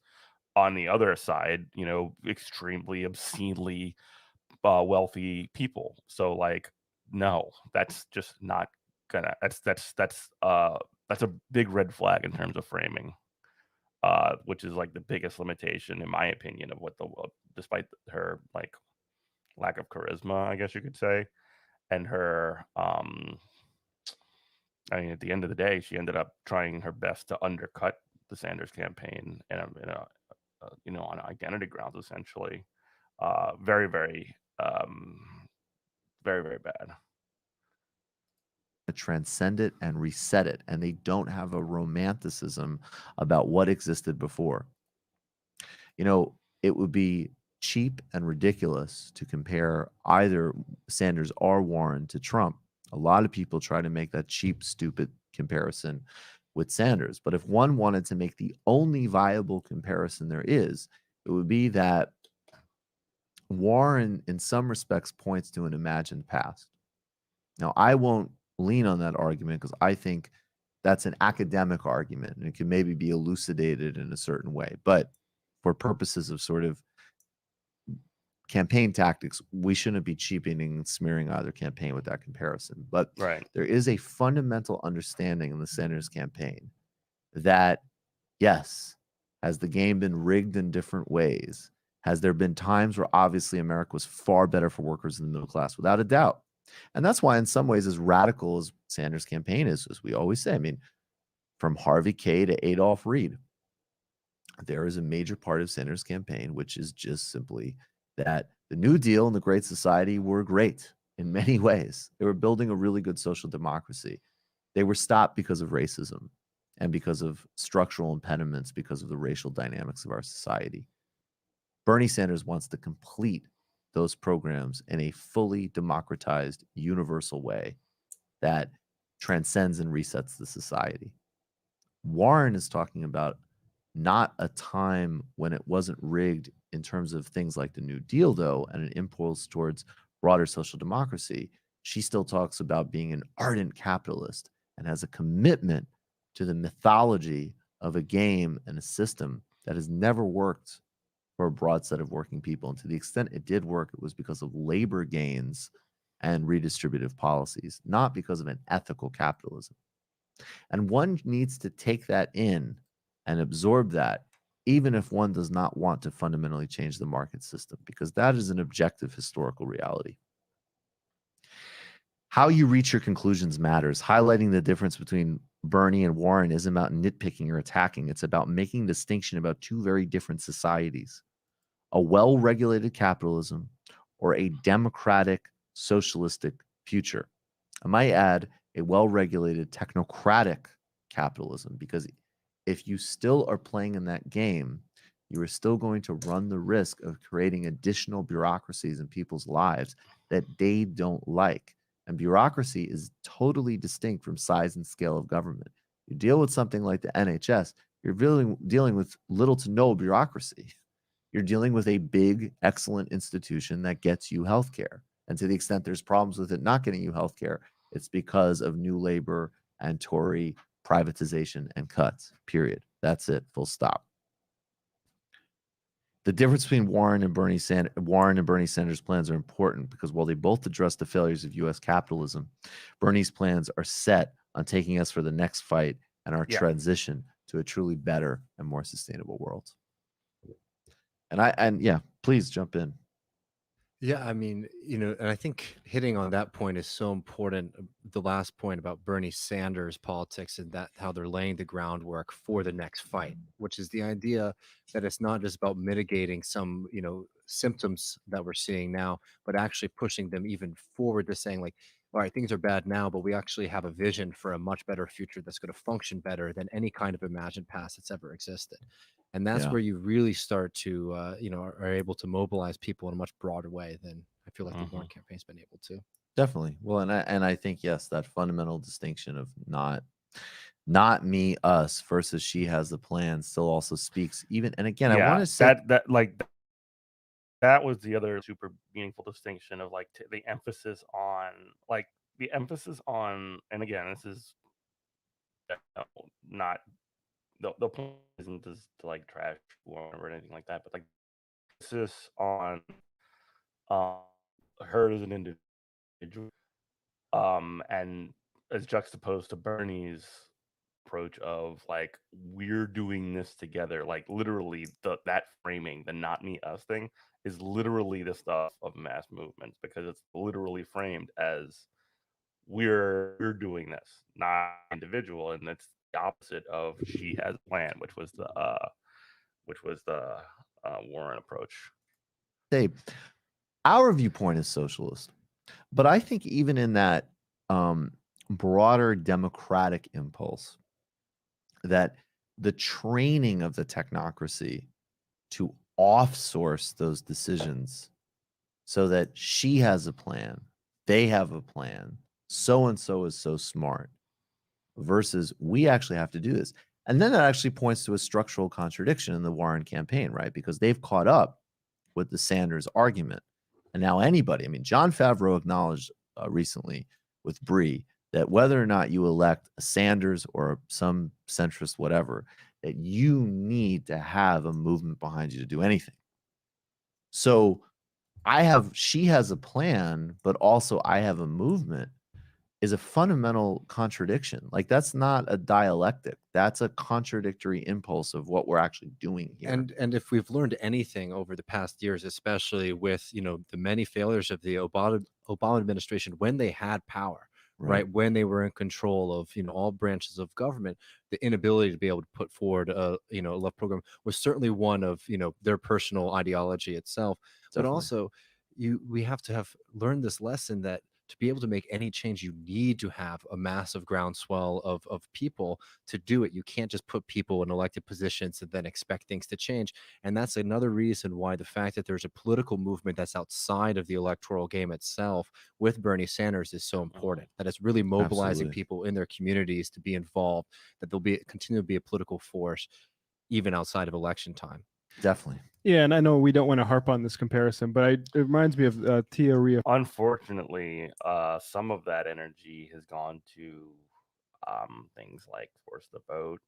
on the other side, extremely obscenely wealthy people. So like, no, that's just not gonna. That's a big red flag in terms of framing, which is like the biggest limitation, in my opinion, of what despite her like lack of charisma, I guess you could say, and her at the end of the day, she ended up trying her best to undercut the Sanders campaign on identity grounds, essentially. Very, very, very, very bad. To transcend it and reset it, and they don't have a romanticism about what existed before. It would be cheap and ridiculous to compare either Sanders or Warren to Trump. A lot of people try to make that cheap, stupid comparison with Sanders. But if one wanted to make the only viable comparison there is, it would be that Warren, in some respects, points to an imagined past. Now, I won't lean on that argument because I think that's an academic argument and it can maybe be elucidated in a certain way. But for purposes of sort of campaign tactics, we shouldn't be cheapening and smearing either campaign with that comparison. But right. There is a fundamental understanding in the Sanders campaign that, yes, has the game been rigged in different ways? Has there been times where obviously America was far better for workers in the middle class? Without a doubt. And that's why, in some ways, as radical as Sanders' campaign is, as we always say, from Harvey K to Adolf Reed, there is a major part of Sanders' campaign, which is just simply that the New Deal and the Great Society were great in many ways. They were building a really good social democracy. They were stopped because of racism and because of structural impediments, because of the racial dynamics of our society. Bernie Sanders wants to complete those programs in a fully democratized, universal way that transcends and resets the society. Warren is talking about not a time when it wasn't rigged in terms of things like the New Deal, though, and an impulse towards broader social democracy. She still talks about being an ardent capitalist and has a commitment to the mythology of a game and a system that has never worked for a broad set of working people. And to the extent it did work, it was because of labor gains and redistributive policies, not because of an ethical capitalism. And one needs to take that in and absorb that, even if one does not want to fundamentally change the market system, because that is an objective historical reality. How you reach your conclusions matters. Highlighting the difference between Bernie and Warren isn't about nitpicking or attacking. It's about making a distinction about two very different societies: a well-regulated capitalism or a democratic socialistic future. I might add a well-regulated technocratic capitalism, because if you still are playing in that game, you are still going to run the risk of creating additional bureaucracies in people's lives that they don't like. And bureaucracy is totally distinct from size and scale of government. You deal with something like the NHS, you're dealing with little to no bureaucracy. You're dealing with a big, excellent institution that gets you healthcare. And to the extent there's problems with it not getting you healthcare, it's because of new labor and Tory privatization and cuts, period. That's it, full stop. The difference between Warren and Bernie Sanders' plans are important because while they both address the failures of U.S. capitalism, Bernie's plans are set on taking us for the next fight and our transition to a truly better and more sustainable world. And please jump in. Yeah, I mean, and I think hitting on that point is so important. The last point about Bernie Sanders' politics and that how they're laying the groundwork for the next fight, which is the idea that it's not just about mitigating some, symptoms that we're seeing now, but actually pushing them even forward to saying like, all right, things are bad now, but we actually have a vision for a much better future that's going to function better than any kind of imagined past that's ever existed. And that's where you really start to, are able to mobilize people in a much broader way than I feel like the Warren campaign's been able to. Definitely. Well, and I think, yes, that fundamental distinction of not me, us versus she has the plan still also speaks even. And again, I want to say that was the other super meaningful distinction of like the emphasis on and again, this is not the point isn't just to like trash or anything like that, but like emphasis on her as an individual, and as juxtaposed to Bernie's approach of like we're doing this together, like literally that framing, the not me us thing is literally the stuff of mass movements, because it's literally framed as we're doing this, not individual, and it's the opposite of she has a plan, which was the Warren approach. Dave, our viewpoint is socialist, but I think even in that broader democratic impulse, that the training of the technocracy to off-source those decisions so that she has a plan, they have a plan, so-and-so is so smart, versus we actually have to do this. And then that actually points to a structural contradiction in the Warren campaign, right? Because they've caught up with the Sanders argument. And now John Favreau acknowledged recently with Bree that whether or not you elect a Sanders or some centrist, whatever, that you need to have a movement behind you to do anything. So she has a plan, but also I have a movement is a fundamental contradiction. Like that's not a dialectic. That's a contradictory impulse of what we're actually doing here. And if we've learned anything over the past years, especially with, the many failures of the Obama administration when they had power, right? When they were in control of, all branches of government, the inability to be able to put forward a left program was certainly one of, their personal ideology itself. Definitely. But also we have to have learned this lesson that To be able to make any change, you need to have a massive groundswell of people to do it. You can't just put people in elected positions and then expect things to change. And that's another reason why the fact that there's a political movement that's outside of the electoral game itself with Bernie Sanders is so important. That it's really mobilizing Absolutely. people in their communities to be involved, that there'll continue to be a political force even outside of election time. Definitely. Yeah, and I know we don't want to harp on this comparison, but it reminds me of Theoria. Unfortunately, some of that energy has gone to things like force the vote.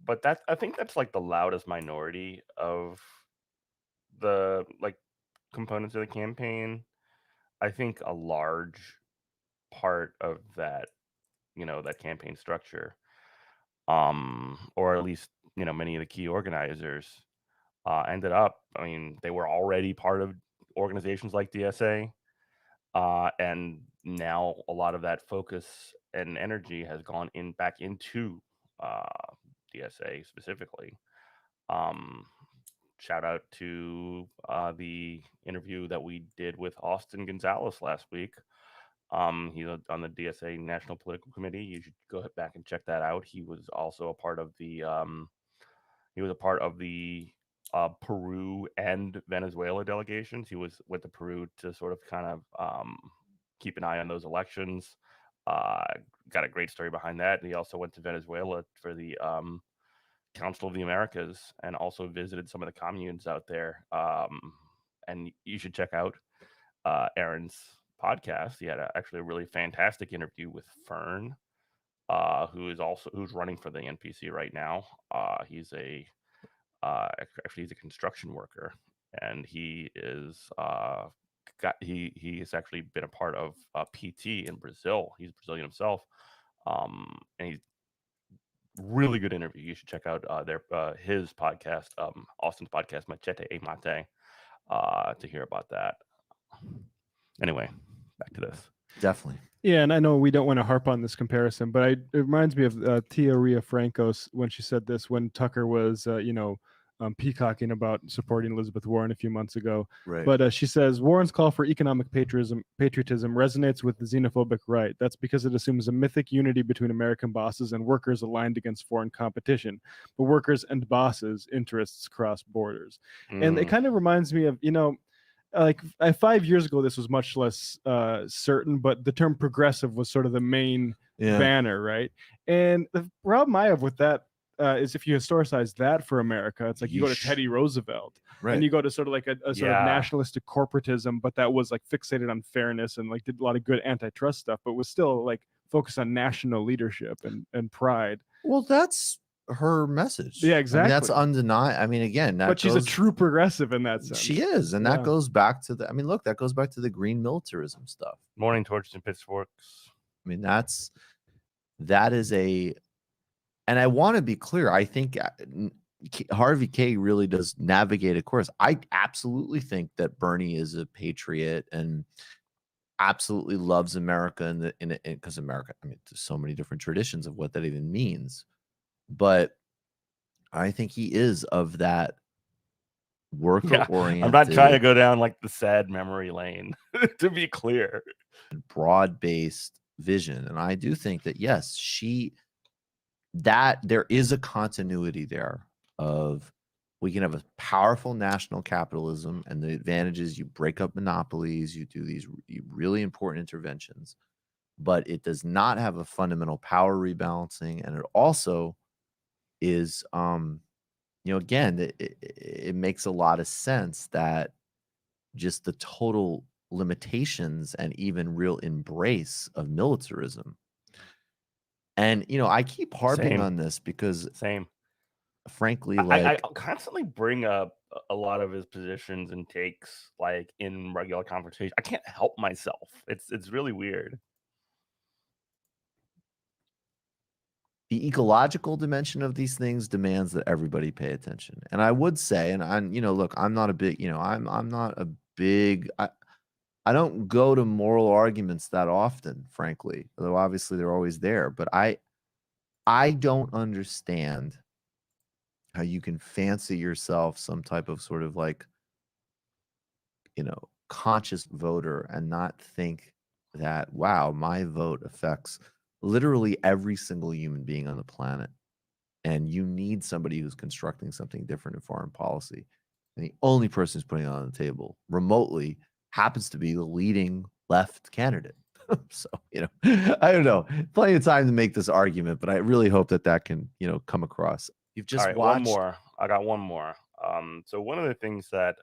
But I think that's like the loudest minority of the like components of the campaign. I think a large part of that, that campaign structure, or at least many of the key organizers ended up. I mean, they were already part of organizations like DSA, and now a lot of that focus and energy has gone back into DSA specifically. Shout out to the interview that we did with Austin Gonzalez last week. He's on the DSA National Political Committee. You should go back and check that out. He was also a part of the Peru and Venezuela delegations. He went to Peru to sort of kind of keep an eye on those elections. Got a great story behind that. And he also went to Venezuela for the Council of the Americas and also visited some of the communes out there. And you should check out Aaron's podcast. He had actually a really fantastic interview with Fern, who's running for the NPC right now. He's actually he's a construction worker, and he has actually been a part of PT in Brazil. He's Brazilian himself, and he's really good interview. You should check out his podcast, Austin's podcast, Machete e Mate, to hear about that. Anyway, back to this. Definitely. Yeah, and I know we don't want to harp on this comparison, but it reminds me of Tia Ria Francos when she said this when Tucker was, peacocking about supporting Elizabeth Warren a few months ago. Right. But she says Warren's call for economic patriotism resonates with the xenophobic right. That's because it assumes a mythic unity between American bosses and workers aligned against foreign competition. But workers and bosses' interests cross borders. And it kind of reminds me of, like 5 years ago, this was much less certain, but the term progressive was sort of the main banner, right? And the problem I have with that is if you historicize that for America, it's like you go to Teddy Roosevelt, and you go to sort of like a sort of nationalistic corporatism, but that was like fixated on fairness and like did a lot of good antitrust stuff, but was still like focused on national leadership and pride. Well, that's her message. Yeah, exactly. I mean, that's undeniable. I mean, again, but she's a true progressive in that sense. She is, and that goes back to that goes back to the green militarism stuff. Morning torches and pitchforks. I mean, that is and I want to be clear. I think Harvey K really does navigate a course. I absolutely think that Bernie is a patriot and absolutely loves America, because America. I mean, there's so many different traditions of what that even means. But I think he is of that worker-oriented. I'm not trying to go down like the sad memory lane, to be clear. Broad-based vision, and I do think that yes, there is a continuity there of we can have a powerful national capitalism, and the advantage is you break up monopolies, you do these really important interventions, but it does not have a fundamental power rebalancing, and it also is again, it makes a lot of sense that just the total limitations and even real embrace of militarism. And I keep harping on this because frankly, like I constantly bring up a lot of his positions and takes like in regular conversation. I can't help myself. It's really weird. The ecological dimension of these things demands that everybody pay attention. And I would say, and look, I'm not a big, I'm not a big, I don't go to moral arguments that often, frankly, although obviously they're always there. But I don't understand how you can fancy yourself some type of sort of like, conscious voter and not think that, wow, my vote affects literally every single human being on the planet. And you need somebody who's constructing something different in foreign policy. And the only person who's putting it on the table remotely happens to be the leading left candidate. So, I don't know. Plenty of time to make this argument, but I really hope that can, come across. You've just All right, watched. one more. I got one more. So one of the things that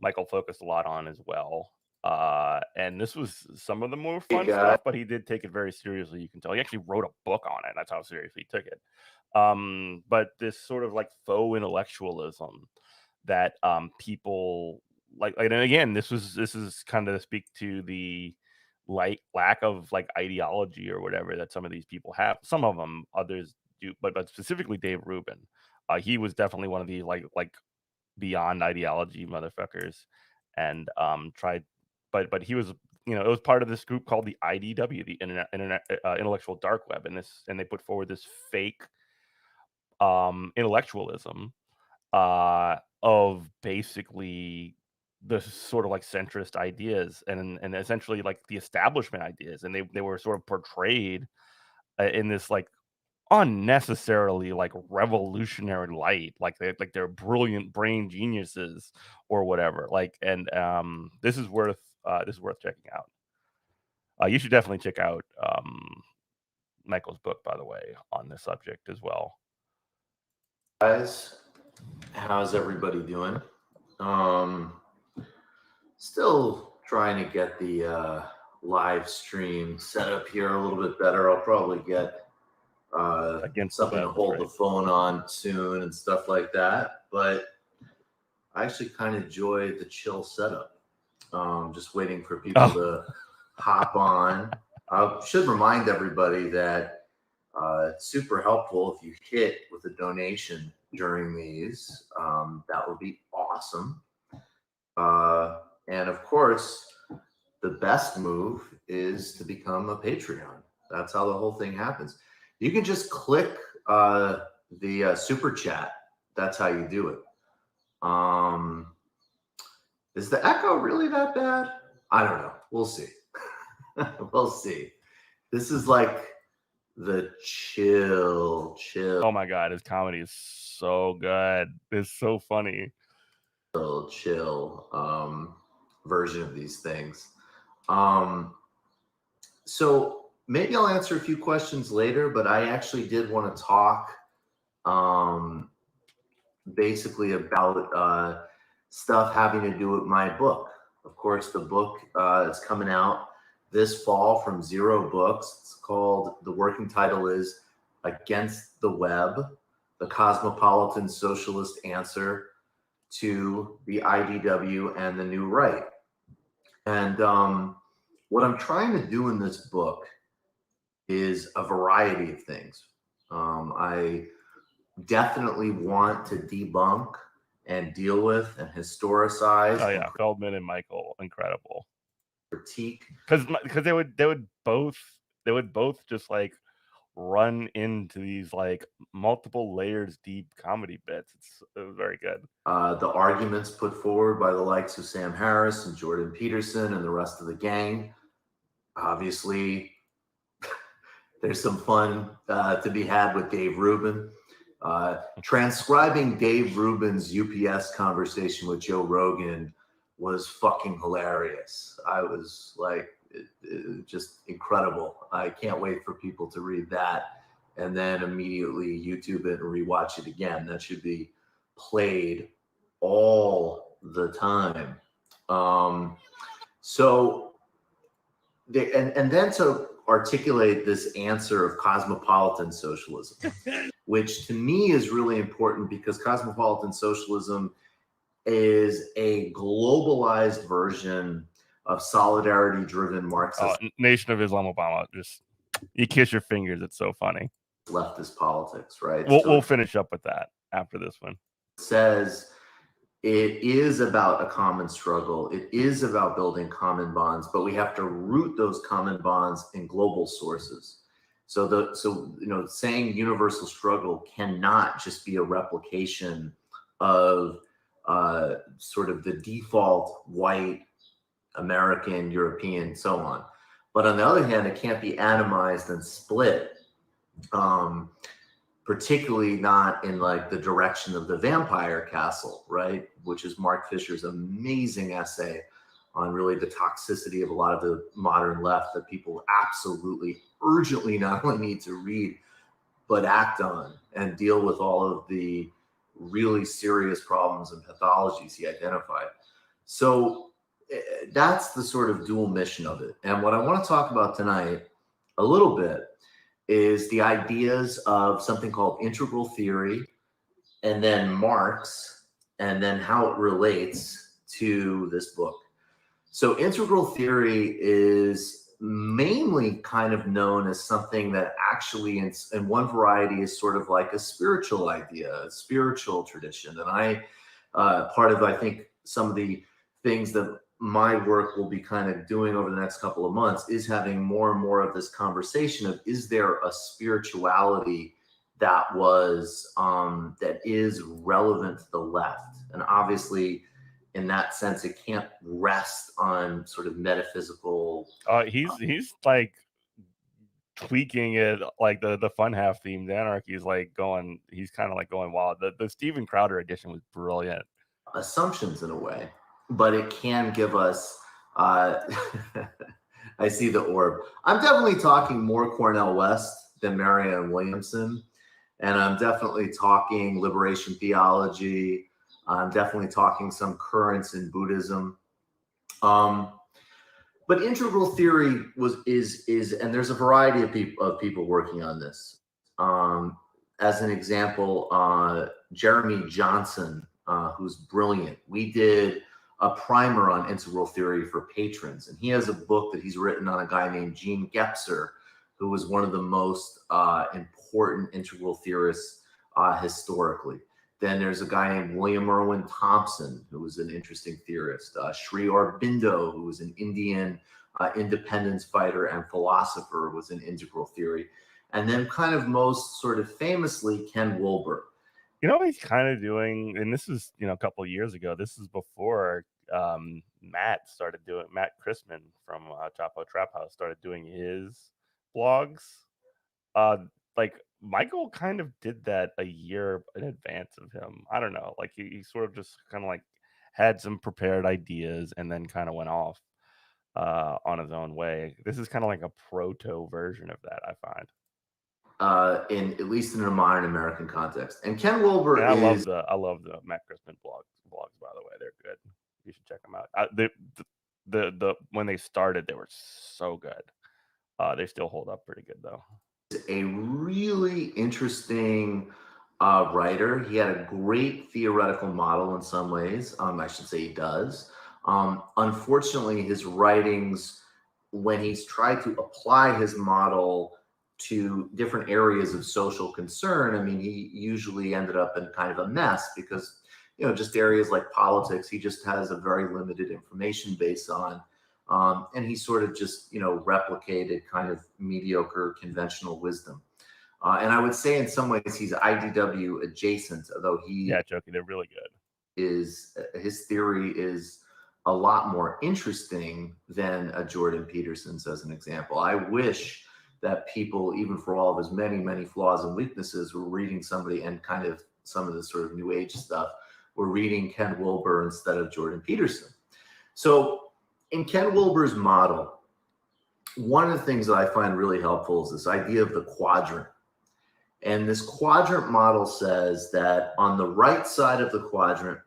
Michael focused a lot on as well, and this was some of the more fun stuff, but he did take it very seriously. You can tell he actually wrote a book on it. That's how seriously he took it. But this sort of like faux intellectualism that people like, and again, this is kind of to speak to the lack of like ideology or whatever that some of these people have. Some of them, others do, but specifically Dave Rubin. He was definitely one of the like beyond ideology motherfuckers, and tried, but he was, it was part of this group called the IDW, the Internet Intellectual Dark Web, and they put forward this fake intellectualism of basically the sort of like centrist ideas and essentially like the establishment ideas, and they were sort of portrayed in this like unnecessarily like revolutionary light, like they're brilliant brain geniuses or whatever, like, and this is worth checking out. You should definitely check out Michael's book, by the way, on this subject as well. Guys, how's everybody doing? Still trying to get the live stream set up here a little bit better. I'll probably get something to hold the phone on soon and stuff like that, but I actually kind of enjoy the chill setup. Just waiting for people to hop on. I should remind everybody that it's super helpful if you hit with a donation during these. That would be awesome. And of course, the best move is to become a Patreon. That's how the whole thing happens. You can just click the super chat. That's how you do it. Is the echo really that bad? I don't know. We'll see. We'll see. This is like the chill. Oh my God, his comedy is so good. It's so funny. Chill version of these things. So maybe I'll answer a few questions later, but I actually did want to talk basically about stuff having to do with my book. Of course, the book is coming out this fall from Zero Books. It's called, the working title is Against the Web, the Cosmopolitan Socialist Answer to the IDW and the New Right. And what I'm trying to do in this book is a variety of things. I definitely want to debunk and deal with and historicize. Oh yeah, Feldman and Michael, incredible. Critique, because they would both just like run into these like multiple layers deep comedy bits. It was very good. The arguments put forward by the likes of Sam Harris and Jordan Peterson and the rest of the gang. Obviously, there's some fun to be had with Dave Rubin. Transcribing Dave Rubin's UPS conversation with Joe Rogan was fucking hilarious. I was like, it just incredible. I can't wait for people to read that and then immediately YouTube it and rewatch it again. That should be played all the time. And then to articulate this answer of cosmopolitan socialism, which to me is really important because cosmopolitan socialism is a globalized version of solidarity-driven Marxist Nation of Islam Obama. Just you kiss your fingers. It's so funny. Leftist politics, right? We'll finish up with that after this one. Says it is about a common struggle. It is about building common bonds, but we have to root those common bonds in global sources. So saying universal struggle cannot just be a replication of sort of the default white American, European, so on. But on the other hand, it can't be atomized and split, particularly not in like the direction of the Vampire Castle, right? Which is Mark Fisher's amazing essay on really the toxicity of a lot of the modern left that people absolutely urgently not only need to read, but act on and deal with all of the really serious problems and pathologies he identified. So that's the sort of dual mission of it. And what I want to talk about tonight a little bit is the ideas of something called integral theory, and then Marx, and then how it relates to this book. So integral theory is mainly kind of known as something that actually in one variety is sort of like a spiritual idea, a spiritual tradition. And part of, I think, some of the things that my work will be kind of doing over the next couple of months is having more and more of this conversation of, is there a spirituality that is relevant to the left? And obviously, in that sense, it can't rest on sort of metaphysical. He's like tweaking it, like the fun half themed anarchy is like going. He's kind of like going wild. The Steven Crowder edition was brilliant. Assumptions in a way, but it can give us. I see the orb. I'm definitely talking more Cornel West than Marianne Williamson, and I'm definitely talking liberation theology. I'm definitely talking some currents in Buddhism. But integral theory is, and there's a variety of people working on this. As an example, Jeremy Johnson, who's brilliant. We did a primer on integral theory for patrons, and he has a book that he's written on a guy named Gene Gebser, who was one of the most important integral theorists historically. Then there's a guy named William Irwin Thompson, who was an interesting theorist. Sri Aurobindo, who was an Indian independence fighter and philosopher, was in integral theory. And then kind of most sort of famously, Ken Wilber. You know what he's kind of doing, and this is, a couple of years ago. This is before Matt Christman from Chapo Trap House started doing his blogs. Like Michael kind of did that a year in advance of him. I don't know. Like he sort of just kind of like had some prepared ideas and then kind of went off on his own way. This is kind of like a proto version of that, I find. In at least in a modern American context. And Ken Wilber I love the Matt Christman blogs, by the way. They're good. You should check them out. The when they started, they were so good. They still hold up pretty good though. A really interesting writer. He had a great theoretical model in some ways. I should say he does. Unfortunately, his writings, when he's tried to apply his model to different areas of social concern, I mean, he usually ended up in kind of a mess because, just areas like politics, he just has a very limited information base on. And he sort of just, replicated kind of mediocre conventional wisdom. And I would say in some ways he's IDW adjacent, although Jokey, they're really good. His theory is a lot more interesting than a Jordan Peterson's, as an example. I wish that people, even for all of his many, many flaws and weaknesses, were reading somebody, and kind of some of the sort of new age stuff, were reading Ken Wilber instead of Jordan Peterson. So in Ken Wilber's model, one of the things that I find really helpful is this idea of the quadrant. And this quadrant model says that on the right side of the quadrant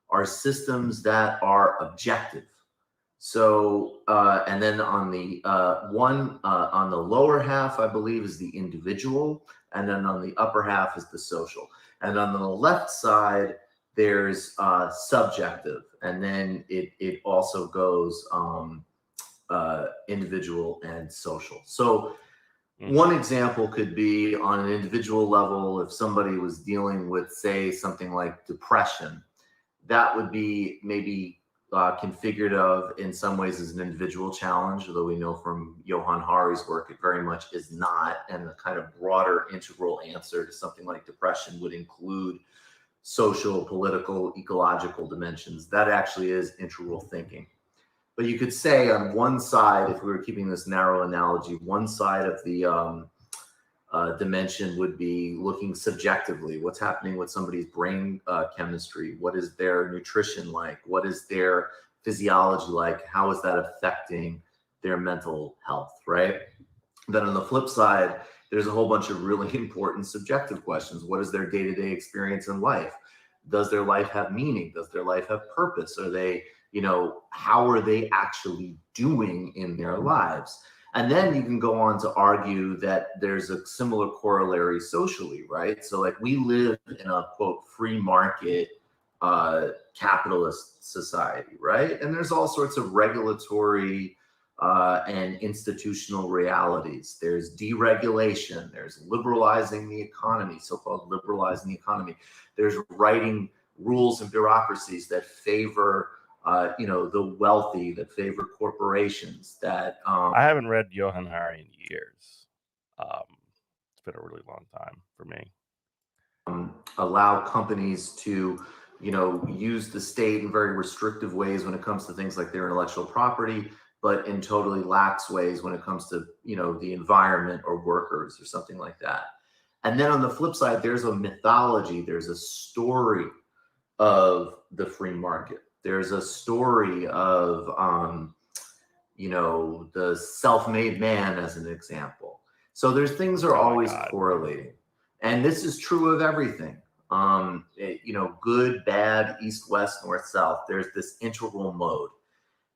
are systems that are objective. So, and then on the on the lower half, I believe, is the individual, and then on the upper half is the social. And on the left side, there's subjective, and then it also goes individual and social. So one example could be on an individual level, if somebody was dealing with, say, something like depression, that would be maybe configured of in some ways as an individual challenge, although we know from Johann Hari's work it very much is not, and the kind of broader integral answer to something like depression would include social, political, ecological dimensions. That actually is integral thinking. But you could say on one side, if we were keeping this narrow analogy, one side of the dimension would be looking subjectively. What's happening with somebody's brain chemistry? What is their nutrition like? What is their physiology like? How is that affecting their mental health, right? Then on the flip side, there's a whole bunch of really important subjective questions. What is their day-to-day experience in life? Does their life have meaning? Does their life have purpose? Are they, how are they actually doing in their lives? And then you can go on to argue that there's a similar corollary socially, right? So like we live in a quote free market capitalist society, right? And there's all sorts of regulatory and institutional realities. There's deregulation, there's liberalizing the economy, so-called liberalizing the economy. There's writing rules and bureaucracies that favor the wealthy, that favor corporations, that I haven't read Johann Hari in years. It's been a really long time for me. Allow companies to use the state in very restrictive ways when it comes to things like their intellectual property, but in totally lax ways when it comes to the environment or workers or something like that. And then on the flip side, there's a mythology, there's a story of the free market. There's a story of, the self-made man as an example. So there's things are always correlating. And this is true of everything. Good, bad, east, west, north, south. There's this integral mode.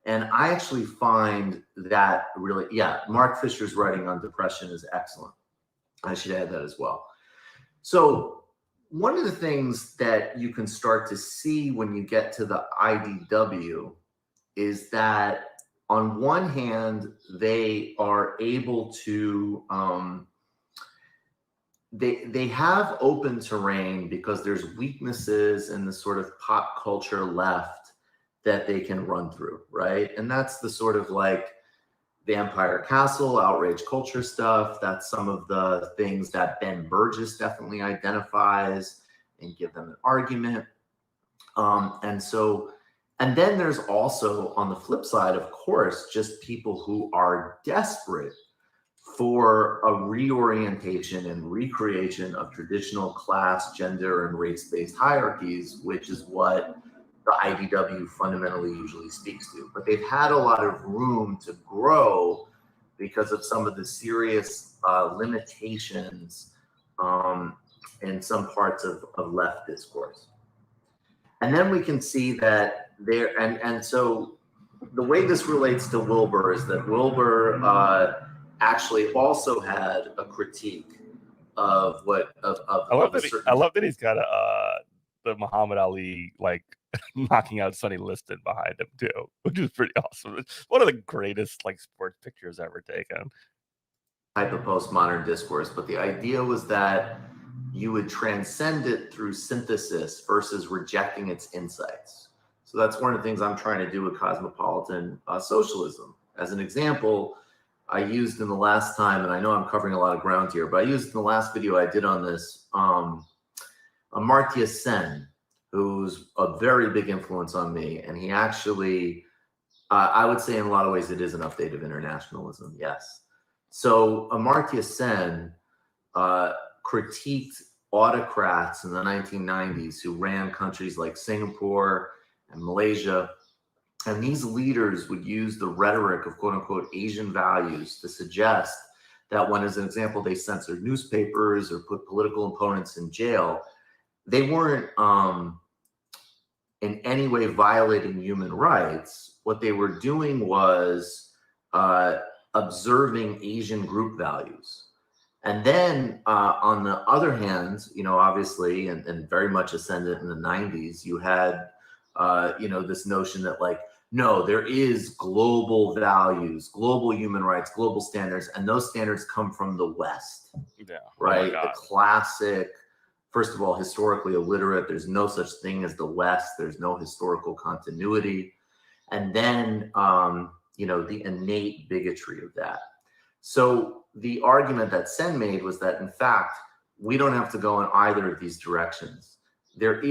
And I actually find that really, Mark Fisher's writing on depression is excellent. I should add that as well. So one of the things that you can start to see when you get to the IDW is that on one hand, they are able to, they have open terrain because there's weaknesses in the sort of pop culture left that they can run through, right? And that's the sort of like Vampire Castle, outrage culture stuff. That's some of the things that Ben Burgess definitely identifies and give them an argument. And then there's also on the flip side, of course, just people who are desperate for a reorientation and recreation of traditional class, gender, and race-based hierarchies, which is what the IDW fundamentally usually speaks to. But they've had a lot of room to grow because of some of the serious limitations in some parts of left discourse. And then we can see that there, and so the way this relates to Wilbur is that Wilbur actually also had a critique of what I love that he's got the Muhammad Ali knocking out Sonny Liston behind him too, which is pretty awesome. It's one of the greatest sports pictures ever taken. Type of postmodern discourse, but the idea was that you would transcend it through synthesis versus rejecting its insights. So that's one of the things I'm trying to do with cosmopolitan socialism. As an example, I used in the last time, and I know I'm covering a lot of ground here, but I used in the last video I did on this, Amartya Sen, who's a very big influence on me. And he actually, I would say in a lot of ways, it is an update of internationalism, yes. So Amartya Sen critiqued autocrats in the 1990s who ran countries like Singapore and Malaysia. And these leaders would use the rhetoric of quote unquote Asian values to suggest that when, as an example, they censored newspapers or put political opponents in jail, they weren't in any way violating human rights. What they were doing was observing Asian group values. And then on the other hand, obviously, and very much ascendant in the 90s, you had, this notion that no, there is global values, global human rights, global standards, and those standards come from the West, right? The classic, first of all, historically illiterate. There's no such thing as the West. There's no historical continuity. And then, the innate bigotry of that. So the argument that Sen made was that, in fact, we don't have to go in either of these directions. There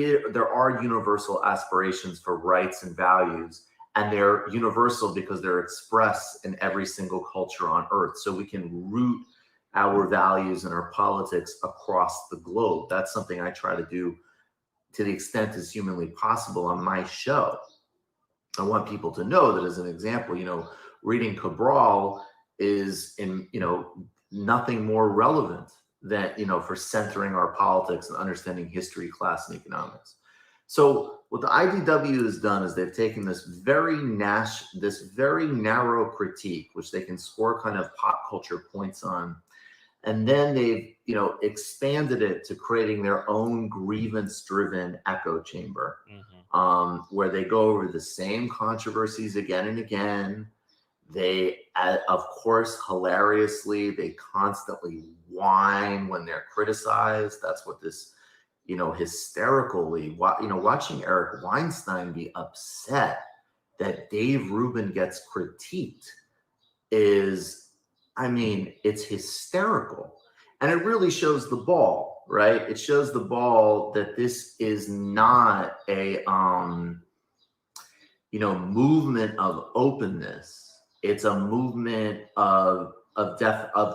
are universal aspirations for rights and values, and they're universal because they're expressed in every single culture on earth. So we can root our values and our politics across the globe. That's something I try to do to the extent as humanly possible on my show. I want people to know that, as an example, reading Cabral is nothing more relevant than, for centering our politics and understanding history, class, and economics. So what the IDW has done is they've taken this very narrow critique, which they can score kind of pop culture points on, and then they've, expanded it to creating their own grievance-driven echo chamber, where they go over the same controversies again and again. They, of course, hilariously, they constantly whine when they're criticized. That's what this, hysterically, watching Eric Weinstein be upset that Dave Rubin gets critiqued is, it's hysterical. And it really shows the ball, right? It shows the ball that this is not a, movement of openness. It's a movement of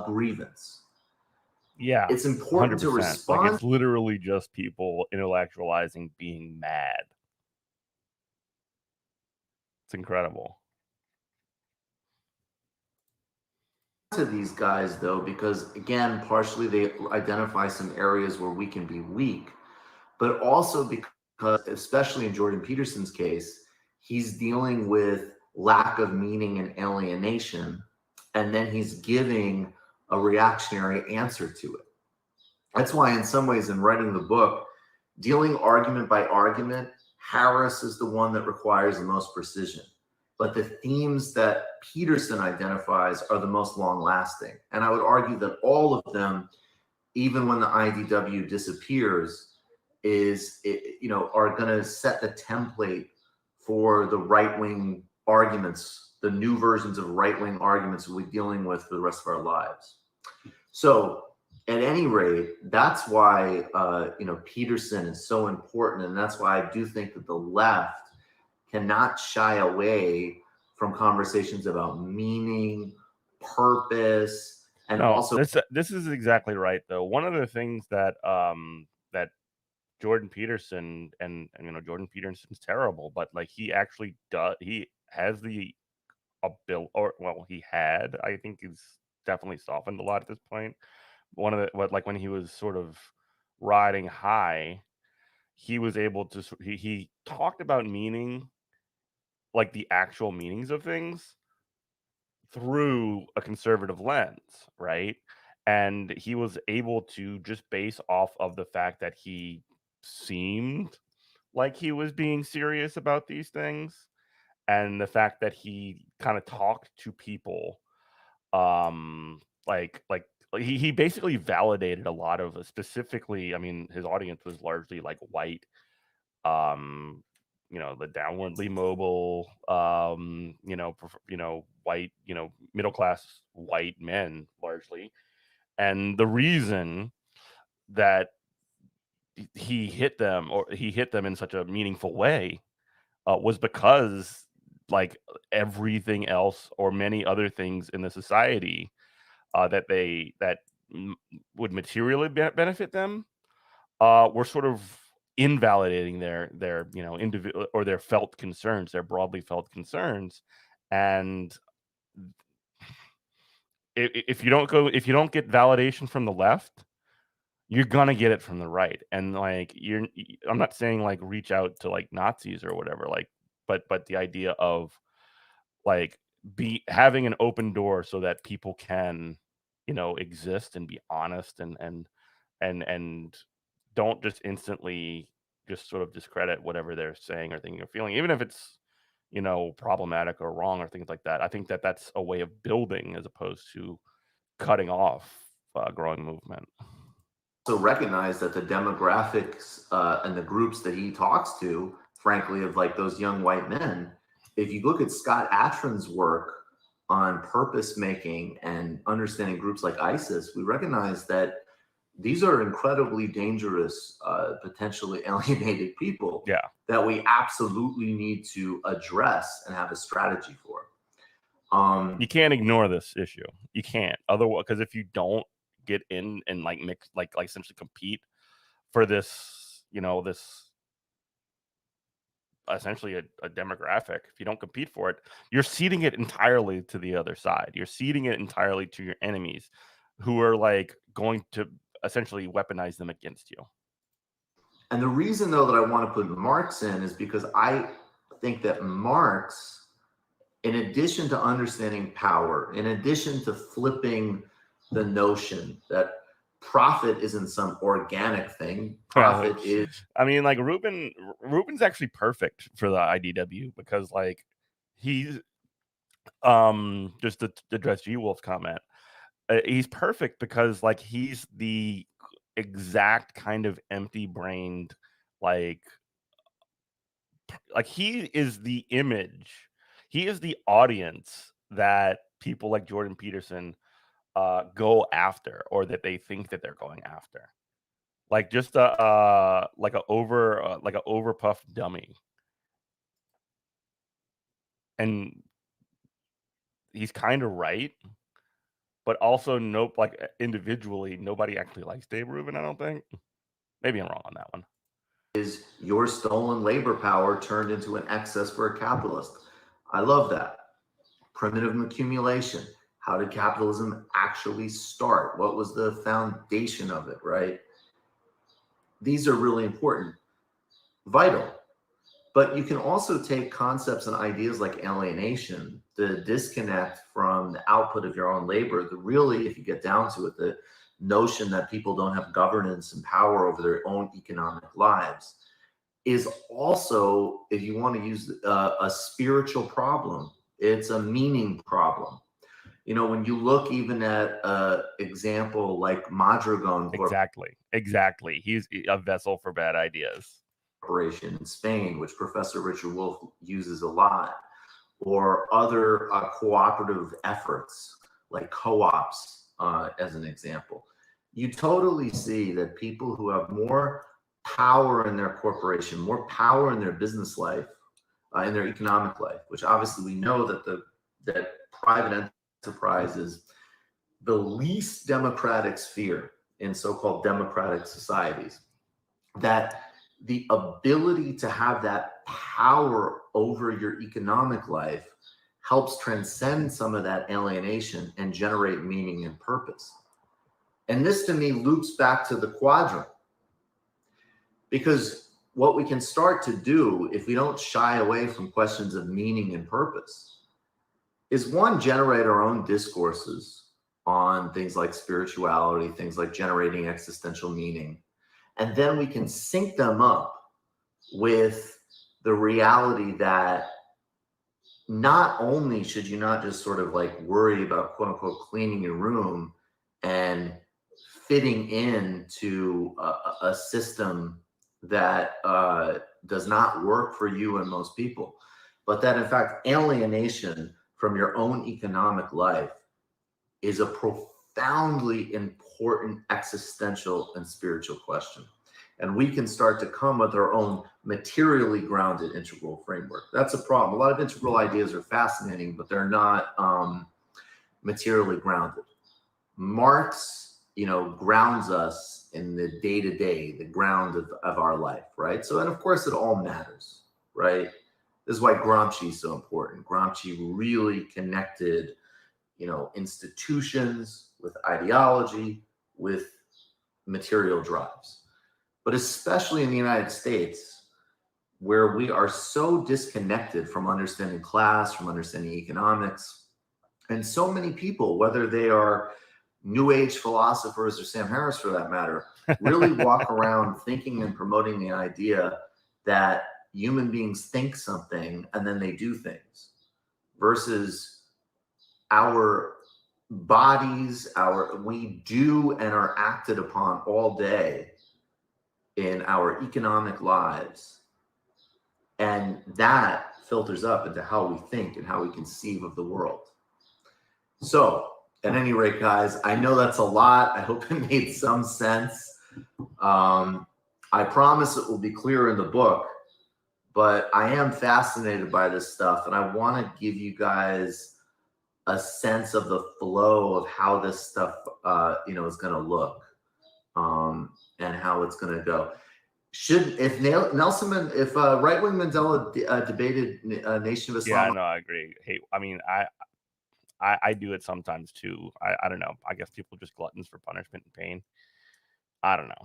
grievance. Yeah, it's important 100%. to respond. Like, it's literally just people intellectualizing being mad. It's incredible. To these guys, though, because again, partially they identify some areas where we can be weak, but also because, especially in Jordan Peterson's case, he's dealing with lack of meaning and alienation, and then he's giving a reactionary answer to it. That's why, in some ways, in writing the book, dealing argument by argument, Harris is the one that requires the most precision. But the themes that Peterson identifies are the most long-lasting. And I would argue that all of them, even when the IDW disappears, are going to set the template for the right-wing arguments, the new versions of right-wing arguments we'll be dealing with for the rest of our lives. So at any rate, that's why Peterson is so important, and that's why I do think that the left cannot shy away from conversations about meaning, purpose, and also this is exactly right, though. One of the things that that Jordan Peterson and Jordan Peterson's terrible, but like he actually he has the ability, he had, I think he's definitely softened a lot at this point. One of the when he was sort of riding high, he was able to he talked about meaning, like the actual meanings of things, through a conservative lens, right? And he was able to just base off of the fact that he seemed like he was being serious about these things, and the fact that he kind of talked to people, he basically validated a lot of, specifically, his audience was largely like white, the downwardly mobile, white, middle class white men largely. And the reason that he hit them in such a meaningful way was because, like, everything else or many other things in the society that would materially benefit them were sort of invalidating their individual or their felt concerns, their broadly felt concerns. And if you don't get validation from the left, you're gonna get it from the right. And like, I'm not saying like reach out to like Nazis or whatever, like, but the idea of like having an open door so that people can exist and be honest and don't just instantly just sort of discredit whatever they're saying or thinking or feeling, even if it's problematic or wrong or things like that. I think that that's a way of building as opposed to cutting off a growing movement. Also recognize that the demographics and the groups that he talks to, frankly, of like those young white men, if you look at Scott Atran's work on purpose making and understanding groups like ISIS, we recognize that these are incredibly dangerous, potentially alienated people Yeah. that we absolutely need to address and have a strategy for. You can't ignore this issue. You can't. Otherwise, because if you don't get in and like mix, like essentially compete for this, this essentially a demographic, if you don't compete for it, you're ceding it entirely to the other side. You're ceding it entirely to your enemies, who are like going to essentially weaponize them against you. And the reason, though, that I want to put Marx in is because I think that Marx, in addition to understanding power, in addition to flipping the notion that profit isn't some organic thing, profit is. I mean, like Ruben's actually perfect for the IDW, because like he's just to address G Wolf's comment, he's perfect because like he's the exact kind of empty-brained, like he is the image, he is the audience that people like Jordan Peterson go after, or that they think that they're going after. Like just a overpuffed dummy. And he's kind of right, but also nope, like individually, nobody actually likes Dave Rubin, I don't think. Maybe I'm wrong on that one. Is your stolen labor power turned into an excess for a capitalist? I love that. Primitive accumulation. How did capitalism actually start? What was the foundation of it, right? These are really important, vital. But you can also take concepts and ideas like alienation, the disconnect from the output of your own labor, the really, if you get down to it, the notion that people don't have governance and power over their own economic lives, is also, if you want to use a spiritual problem, it's a meaning problem. When you look even at an example like Mondragon Exactly. He's a vessel for bad ideas. Corporation in Spain, which Professor Richard Wolff uses a lot, or other cooperative efforts like co-ops, as an example. You totally see that people who have more power in their corporation, more power in their business life, in their economic life, which obviously we know that private enterprise is the least democratic sphere in so-called democratic societies, that the ability to have that power over your economic life helps transcend some of that alienation and generate meaning and purpose. And this to me loops back to the quadrant, because what we can start to do if we don't shy away from questions of meaning and purpose is, one, generate our own discourses on things like spirituality, things like generating existential meaning. And then we can sync them up with the reality that not only should you not just sort of like worry about quote unquote cleaning your room and fitting into a system that does not work for you and most people, but that in fact alienation from your own economic life is a profoundly important existential and spiritual question. And we can start to come with our own materially grounded integral framework. That's a problem. A lot of integral ideas are fascinating, but they're not materially grounded. Marx, grounds us in the day-to-day, the ground of our life, right? So, and of course it all matters, right? This is why Gramsci is so important. Gramsci really connected, institutions with ideology, with material drives. But especially in the United States, where we are so disconnected from understanding class, from understanding economics, and so many people, whether they are New Age philosophers or Sam Harris for that matter, really walk around thinking and promoting the idea that human beings think something and then they do things, versus our bodies, we do and are acted upon all day in our economic lives, and that filters up into how we think and how we conceive of the world. So at any rate, guys, I know that's a lot. I hope it made some sense. I promise it will be clear in the book, but I am fascinated by this stuff, and I want to give you guys a sense of the flow of how this stuff, is going to look, and how it's going to go. If right-wing Mandela debated Nation of Islam, Yeah, no, I agree. Hey, I mean, I do it sometimes too. I don't know. I guess people are just gluttons for punishment and pain. I don't know.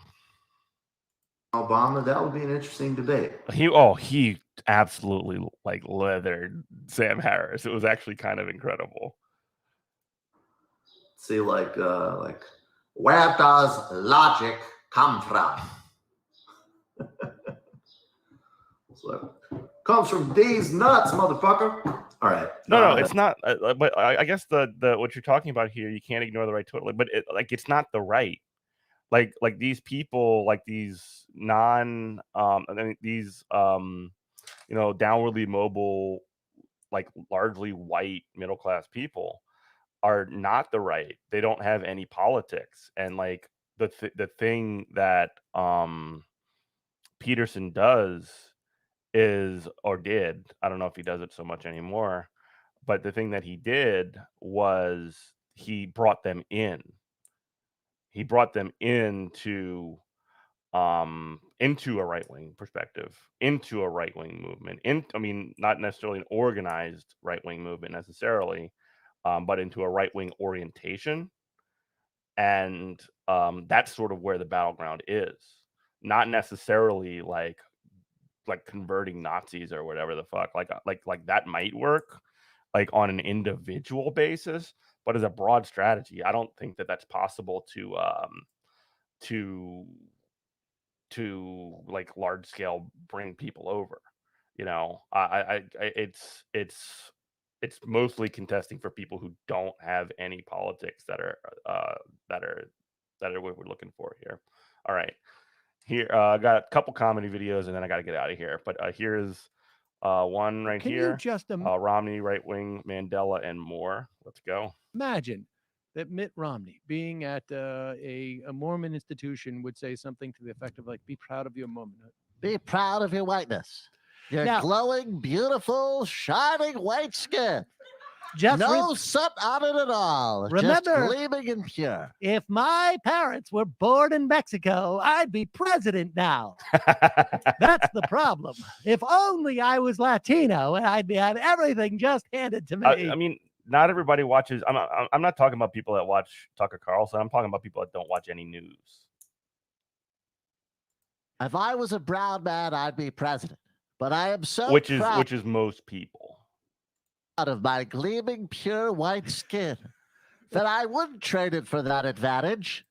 Obama, that would be an interesting debate. He absolutely like leathered Sam Harris. It was actually kind of incredible. See, like where does logic come from? So, comes from these nuts, motherfucker. All right. No, it's not. But I guess the what you're talking about here, you can't ignore the right totally. But it's not the right. Like these people, like these downwardly mobile, like largely white middle class people are not the right. They don't have any politics, and like the thing that Peterson does is, or did, I don't know if he does it so much anymore, but the thing that he did was he brought them in. He brought them into a right-wing perspective, into a right-wing movement. Not necessarily an organized right-wing movement necessarily, but into a right-wing orientation. And that's sort of where the battleground is. Not necessarily like converting Nazis or whatever the fuck. Like that might work like on an individual basis, but as a broad strategy, I don't think that that's possible to like large scale bring people over. It's mostly contesting for people who don't have any politics that are what we're looking for here. All right. Here, I got a couple comedy videos, and then I got to get out of here. But here's one right Can here. you just Romney, right wing, Mandela, and more. Let's go. imagine that Mitt Romney, being at a Mormon institution, would say something to the effect of like, "Be proud of your Mormonhood. Be proud of your whiteness. Your Now- glowing, beautiful, shining white skin. Just No soot on it at all. Just Remember- gleaming and pure. If my parents were born in Mexico, I'd be president now." That's the problem. If only I was Latino, I'd had everything just handed to me. I mean, not everybody watches. I'm not talking about people that watch Tucker Carlson. I'm talking about people that don't watch any news. If I was a brown man, I'd be president. But I am so which proud is most people. of my gleaming, pure white skin that I wouldn't trade it for that advantage.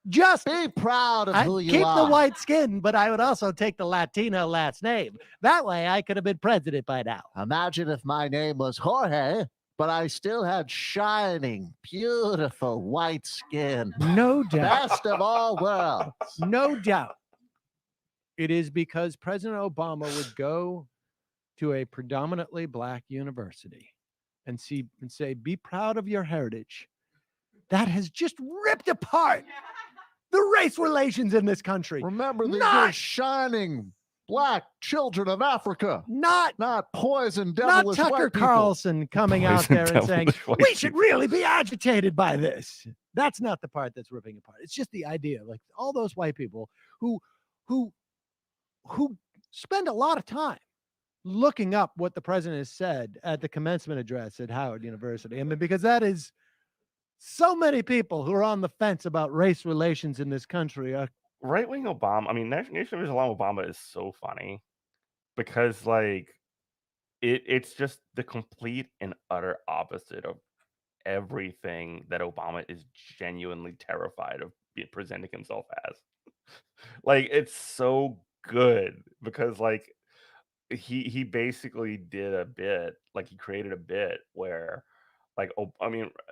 Just be proud of who you keep are. the white skin, but I would also take the Latino last name. That way I could have been president by now. Imagine if my name was Jorge, but I still had shining, beautiful white skin. No doubt. Best of all worlds. No doubt. It is because President Obama would go to a predominantly black university and say, "Be proud of your heritage." That has just ripped apart the race relations in this country. Remember the shining black children of Africa. Not poison Not devilish white Tucker people. Carlson coming out Poison there and saying, devilish white "We should really be agitated by this." That's not the part that's ripping apart. It's just the idea, like all those white people who spend a lot of time looking up what the president has said at the commencement address at Howard University. I mean, because that is so many people who are on the fence about race relations in this country. Right wing Obama. I mean, Nation of Islam Obama is so funny because like it's just the complete and utter opposite of everything that Obama is genuinely terrified of presenting himself as. Like it's so good because like he basically did a bit, like he created a bit where like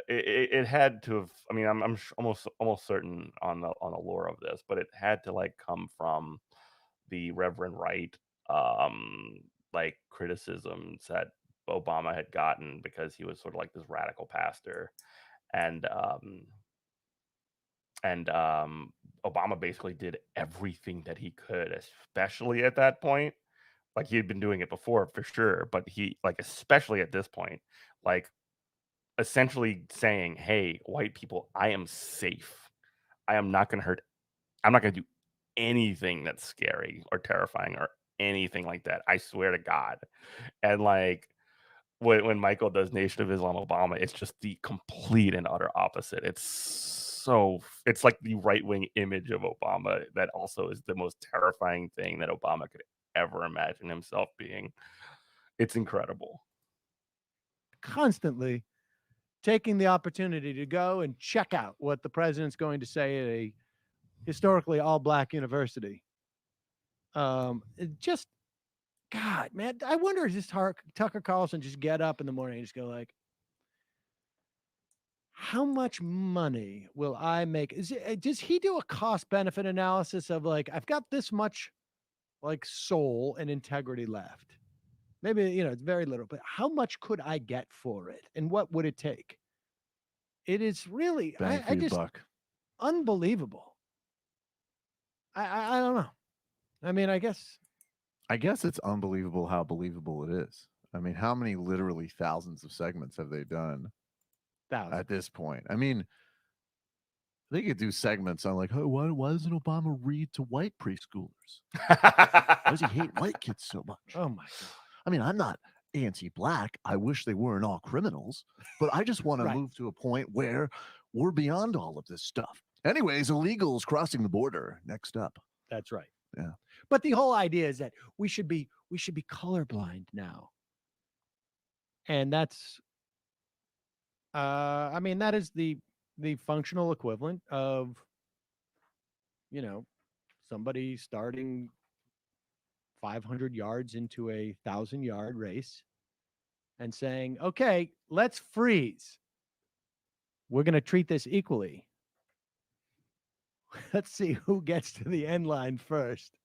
it had to have, I'm almost certain on the lore of this, but it had to like come from the Reverend Wright like criticisms that Obama had gotten because he was sort of like this radical pastor, and Obama basically did everything that he could, especially at that point. Like, he had been doing it before for sure, but he, like, especially at this point, like, essentially saying, "Hey, white people, I am safe. I am not going to hurt. I'm not going to do anything that's scary or terrifying or anything like that. I swear to God." And like, when Michael does Nation of Islam Obama, it's just the complete and utter opposite. It's like the right wing image of Obama that also is the most terrifying thing that Obama could ever imagine himself being. It's incredible. Constantly taking the opportunity to go and check out what the president's going to say at a historically all black university. Just, God, man, I wonder if just Tucker Carlson just get up in the morning and just go like, how much money will I make? Does he do a cost benefit analysis of like, I've got this much like soul and integrity left? Maybe, it's very little, but how much could I get for it? And what would it take? It is really, Bang for I your just, buck. unbelievable. I don't know. I mean, I guess it's unbelievable how believable it is. I mean, how many literally thousands of segments have they done at this point? I mean, they could do segments on like, oh, why doesn't Obama read to white preschoolers? Why does he hate white kids so much? Oh my God. I mean, I'm not anti-black. I wish they weren't all criminals, but I just want to move to a point where we're beyond all of this stuff. Anyways, illegals crossing the border. Next up. That's right. Yeah. But the whole idea is that we should be colorblind now. And that's I mean, that is the functional equivalent of somebody starting 500 yards into a 1,000-yard race and saying, okay, let's freeze. We're going to treat this equally. Let's see who gets to the end line first.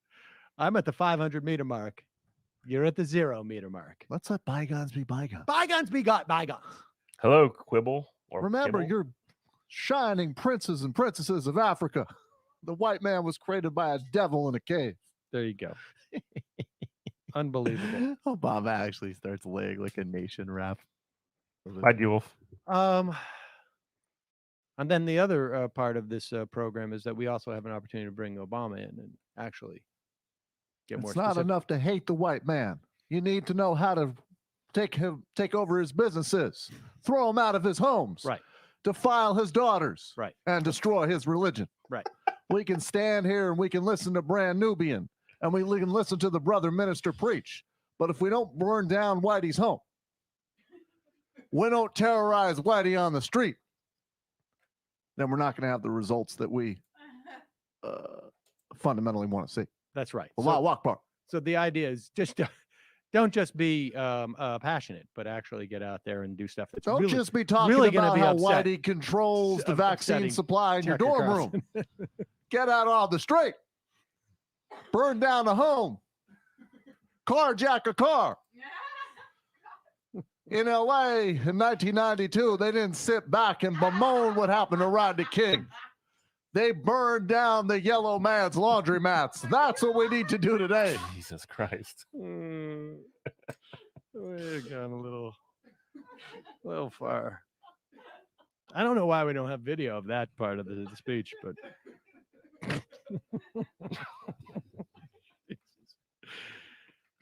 I'm at the 500-meter mark. You're at the 0-meter mark. Let's let bygones be bygones. Bygones be bygones. Hello, Quibble. Or remember, Kibble? you're shining princes and princesses of Africa. The white man was created by a devil in a cave. There you go. Unbelievable. Obama actually starts laying like a nation rap. Hi, Wolf. And then the other part of this program is that we also have an opportunity to bring Obama in and actually get more. It's not enough to hate the white man. You need to know how to take over his businesses, throw him out of his homes, right? Defile his daughters, right? And destroy his religion, right? We can stand here and we can listen to Brand Nubian and we can listen to the brother minister preach. But if we don't burn down Whitey's home, we don't terrorize Whitey on the street, then we're not going to have the results that we fundamentally want to see. That's right. Allahu Akbar. So the idea is just don't just be passionate, but actually get out there and do stuff that's don't really, just be talking really about be how upset. Whitey controls the vaccine supply in your Tucker dorm room. Get out on the street. Burn down a home. Carjack a car. In LA in 1992, they didn't sit back and bemoan what happened to Rodney King. They burned down the yellow man's laundry mats. That's what we need to do today. Jesus Christ. We've gone a little far. I don't know why we don't have video of that part of the speech, but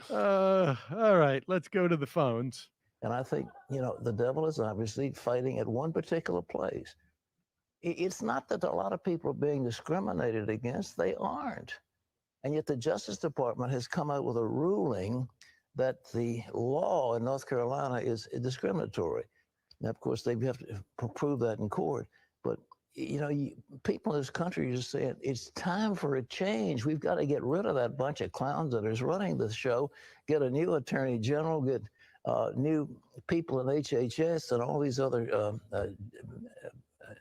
all right, let's go to the phones. And I think, the devil is obviously fighting at one particular place. It's not that a lot of people are being discriminated against. They aren't. And yet the Justice Department has come out with a ruling that the law in North Carolina is discriminatory. Now, of course, they have to prove that in court. But, people in this country are just saying it's time for a change. We've got to get rid of that bunch of clowns that is running the show, get a new attorney general, get new people in HHS and all these other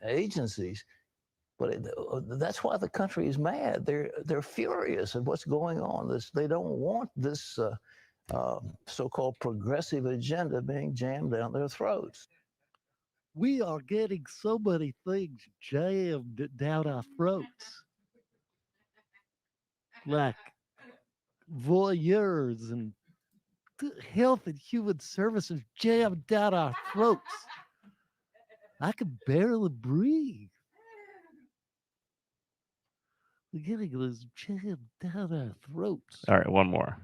agencies. But that's why the country is mad. They're furious at what's going on. They don't want this so-called progressive agenda being jammed down their throats. We are getting so many things jammed down our throats. Like voyeurs and health and human services jammed down our throats. I can barely breathe. We're getting this jammed down our throats. All right, one more.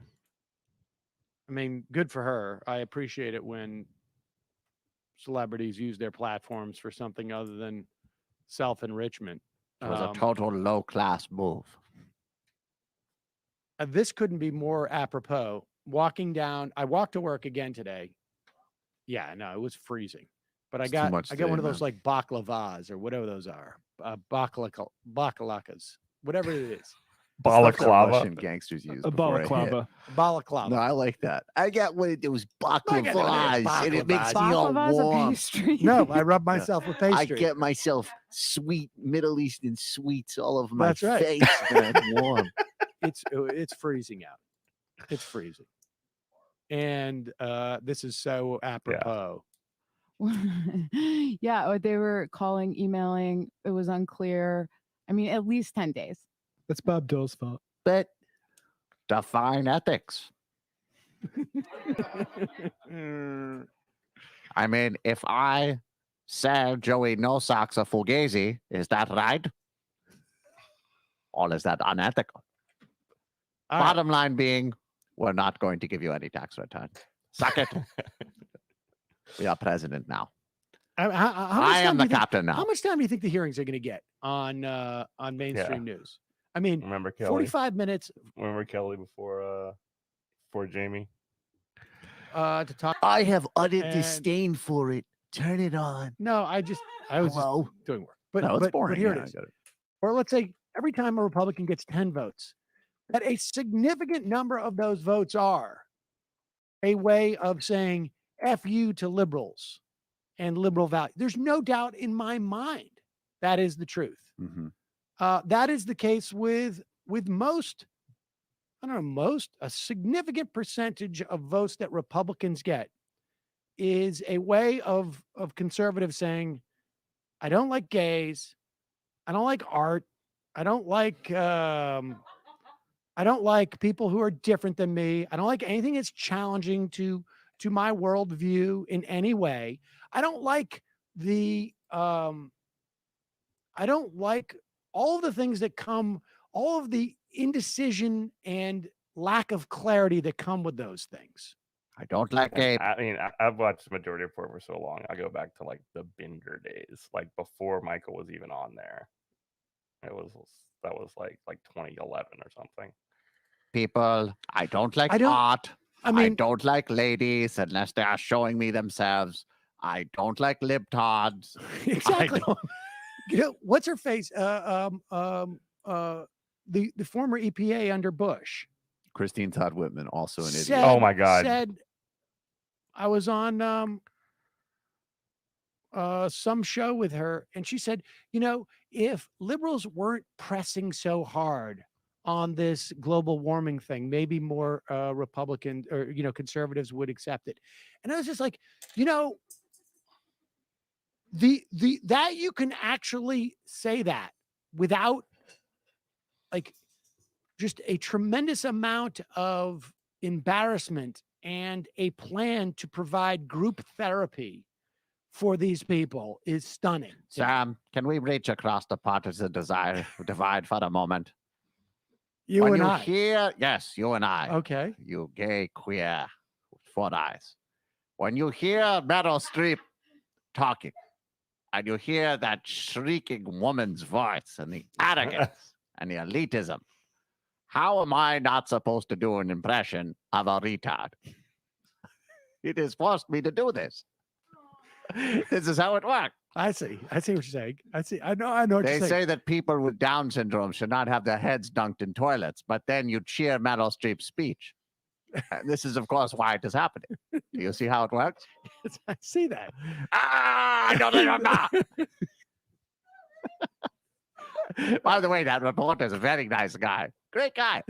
I mean, good for her. I appreciate it when celebrities use their platforms for something other than self-enrichment. It was a total low-class move. This couldn't be more apropos. Walking down, I walked to work again today. Yeah, no, it was freezing. But I got one of those like baklavas or whatever those are. Baklakas, whatever it is. Balaclava. Russian gangsters use A before I hit. balaclava. Balaclava. No, I like that. I got one of those I get baklavas, and it makes me all Baklava's a warm. pastry. No, I rub myself with I pastry. get myself sweet Middle Eastern sweets all over my That's right. face, and I'm warm. It's freezing out. It's freezing. And this is so apropos. Yeah, or they were calling, emailing. It was unclear. I mean, at least 10 days. That's Bob Dole's fault. But define ethics. I mean, if I serve Joey No Socks a Fugazi, is that right? Or is that unethical? All right. Bottom line being, we're not going to give you any tax return. Suck it. We are president now. I am the captain now. How much time do you think the hearings are going to get on mainstream news? I mean, Remember Kelly? 45 minutes Remember Kelly before Jamie? to talk. I have utter And- disdain for it. Turn it on. No, I was Hello? just doing work. But, No, it's but boring. here Yeah, it I is. get it. Or let's say every time a Republican gets 10 votes, that a significant number of those votes are a way of saying F you to liberals and liberal value. There's no doubt in my mind that is the truth. Mhm. That is the case with most, I don't know, a significant percentage of votes that Republicans get is a way of conservatives saying, I don't like gays, I don't like art, I don't like people who are different than me, I don't like anything that's challenging to my worldview in any way. I don't like all of the things that come, all of the indecision and lack of clarity that come with those things. I don't like gay. I mean, I've watched Majority Report for so long. I go back to like the Binger days, like before Michael was even on there. That was like 2011 or something. People, I don't like I don't- art. I mean, I don't like ladies unless they are showing me themselves. I don't like libtards. exactly. You know, what's her face? The former EPA under Bush. Christine Todd Whitman, also an idiot. said- Oh my God. Said, I was on some show with her, and she said, you know, if liberals weren't pressing so hard on this global warming thing, maybe more Republican or conservatives would accept it. And I was just like, that you can actually say that without like just a tremendous amount of embarrassment and a plan to provide group therapy for these people is stunning. to me. Sam, can we reach across the partisan divide for a moment? You when and you I. hear, yes, you and I, Okay. you gay queer with 4 eyes. When you hear Meryl Streep talking, and you hear that shrieking woman's voice and the arrogance and the elitism, how am I not supposed to do an impression of a retard? It has forced me to do this. This is how it works. I see what you're saying. I know what They you're saying. say that people with Down syndrome should not have their heads dunked in toilets, but then you cheer Meryl Streep's speech. And this is, of course, why it is happening. Do you see how it works? I see that. Ah, no, no, no, no. By the way, that reporter is a very nice guy. Great guy.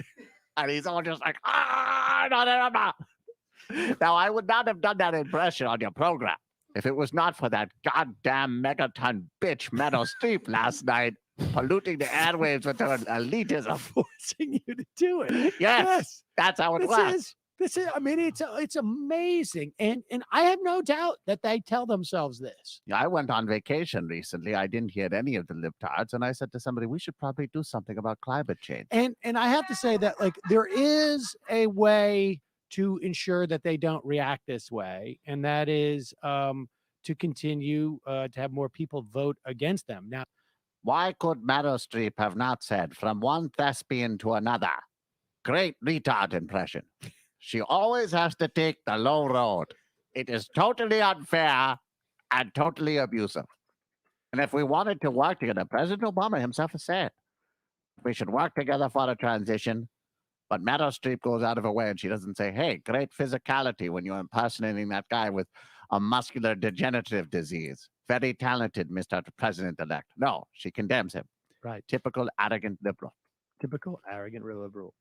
And he's all just like, no, no, no, no. Now, I would not have done that impression on your program. If it was not for that goddamn megaton bitch Meadow Streep last night polluting the airwaves with her elitism. Forcing you to do it. Yes, that's how it works. I mean, it's amazing. And I have no doubt that they tell themselves this. Yeah, I went on vacation recently. I didn't hear any of the libtards, and I said to somebody, we should probably do something about climate change. And I have to say that, like, there is a way to ensure that they don't react this way, and that is to continue to have more people vote against them. Now, why could Meadow Streep have not said from one thespian to another? Great retard impression. She always has to take the low road. It is totally unfair and totally abusive. And if we wanted to work together, President Obama himself has said, we should work together for a transition. But Meadow Streep goes out of her way and she doesn't say, hey, great physicality when you're impersonating that guy with a muscular degenerative disease. Very talented, Mr. President-elect. No, she condemns him. Right. Typical arrogant liberal. Typical arrogant liberal.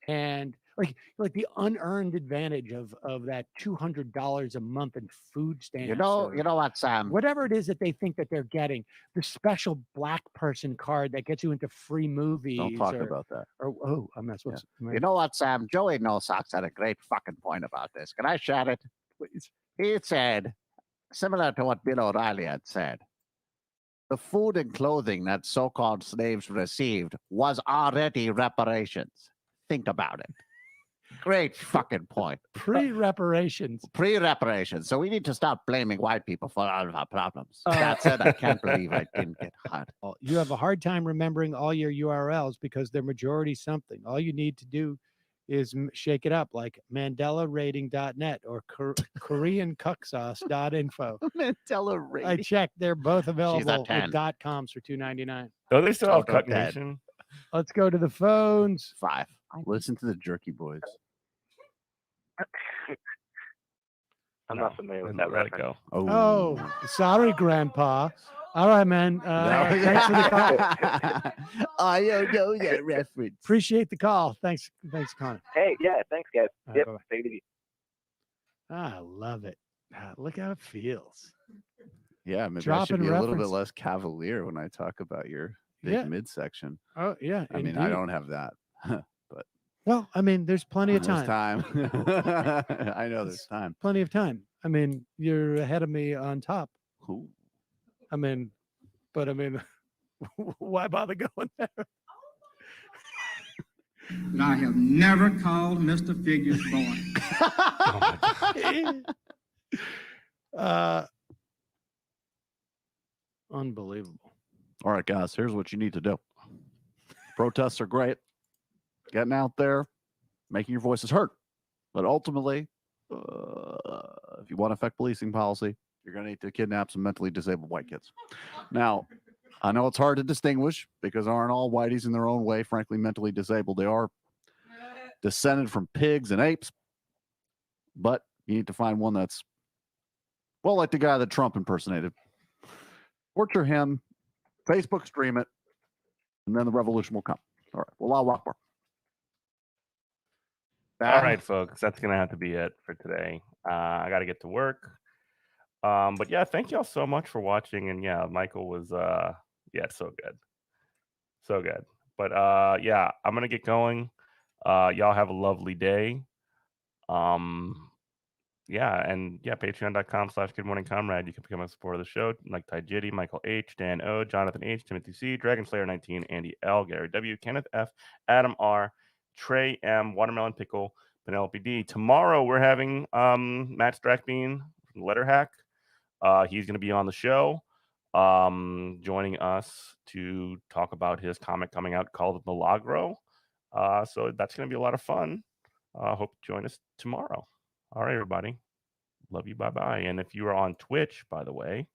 And like the unearned advantage of that $200 a month in food stamps. You know what, Sam? Whatever it is that they think that they're getting, the special black person card that gets you into free movies. Don't talk about that. Or I'm not supposed to. You know what, Sam? Joey No Socks had a great fucking point about this. Can I share it? Please. He said, similar to what Bill O'Reilly had said, the food and clothing that so-called slaves received was already reparations. Think about it. Great fucking point. Pre-reparations. Pre-reparations. So we need to stop blaming white people for all of our problems. That said, I can't believe I didn't get hurt. You have a hard time remembering all your URLs because they're majority something. All you need to do is shake it up, like MandelaRating.net or KoreanCucksauce.info. Mandela Rating. I checked; they're both available She's a with 10. .coms for $2.99. Oh, they still have Total Cut dead. Nation. Let's go to the phones. 5. Listen to the Jerky Boys. I'm No, not familiar with let that it reference. go. Oh, sorry, Grandpa. All right, man. Thanks for the call. I don't know that reference. Appreciate the call. Thanks, Connor. Hey, yeah, thanks, guys. All right, Yep, bye-bye. take it easy. I love it. Look how it feels. Yeah, maybe I Dropping should be a little bit reference. less cavalier when I talk about your big Yeah. midsection. Oh, yeah. I mean, I don't have that, but Well, I mean, there's plenty of there's time. time. I know there's time. Plenty of time. I mean, you're ahead of me on top. Ooh. I mean, why bother going there? And I have never called Mr. Figures boy. Unbelievable. All right, guys, here's what you need to do. Protests are great. Getting out there, making your voices heard. But ultimately, if you want to affect policing policy, you're going to need to kidnap some mentally disabled white kids. Now, I know it's hard to distinguish because aren't all whiteys in their own way, frankly, mentally disabled. They are descended from pigs and apes. But you need to find one that's, well, like the guy that Trump impersonated. Torture him, Facebook stream it, and then the revolution will come. All right. Well, I'll walk more. All right, folks, that's gonna have to be it for today. I got to get to work. But yeah, thank y'all so much for watching. And yeah, Michael was so good. But yeah, I'm gonna get going. Y'all have a lovely day. Patreon.com/GoodMorningComrade. You can become a supporter of the show, like Ty Jitty, Michael H, Dan O, Jonathan H, Timothy C, Dragonslayer 19, Andy L, Gary W, Kenneth F, Adam R, Trey M, Watermelon Pickle, Penelope D. Tomorrow we're having Matt Strackbean from Letterhack. He's going to be on the show, joining us to talk about his comic coming out called Milagro. So that's going to be a lot of fun. Hope to join us tomorrow. All right, everybody. Love you. Bye-bye. And if you are on Twitch, by the way,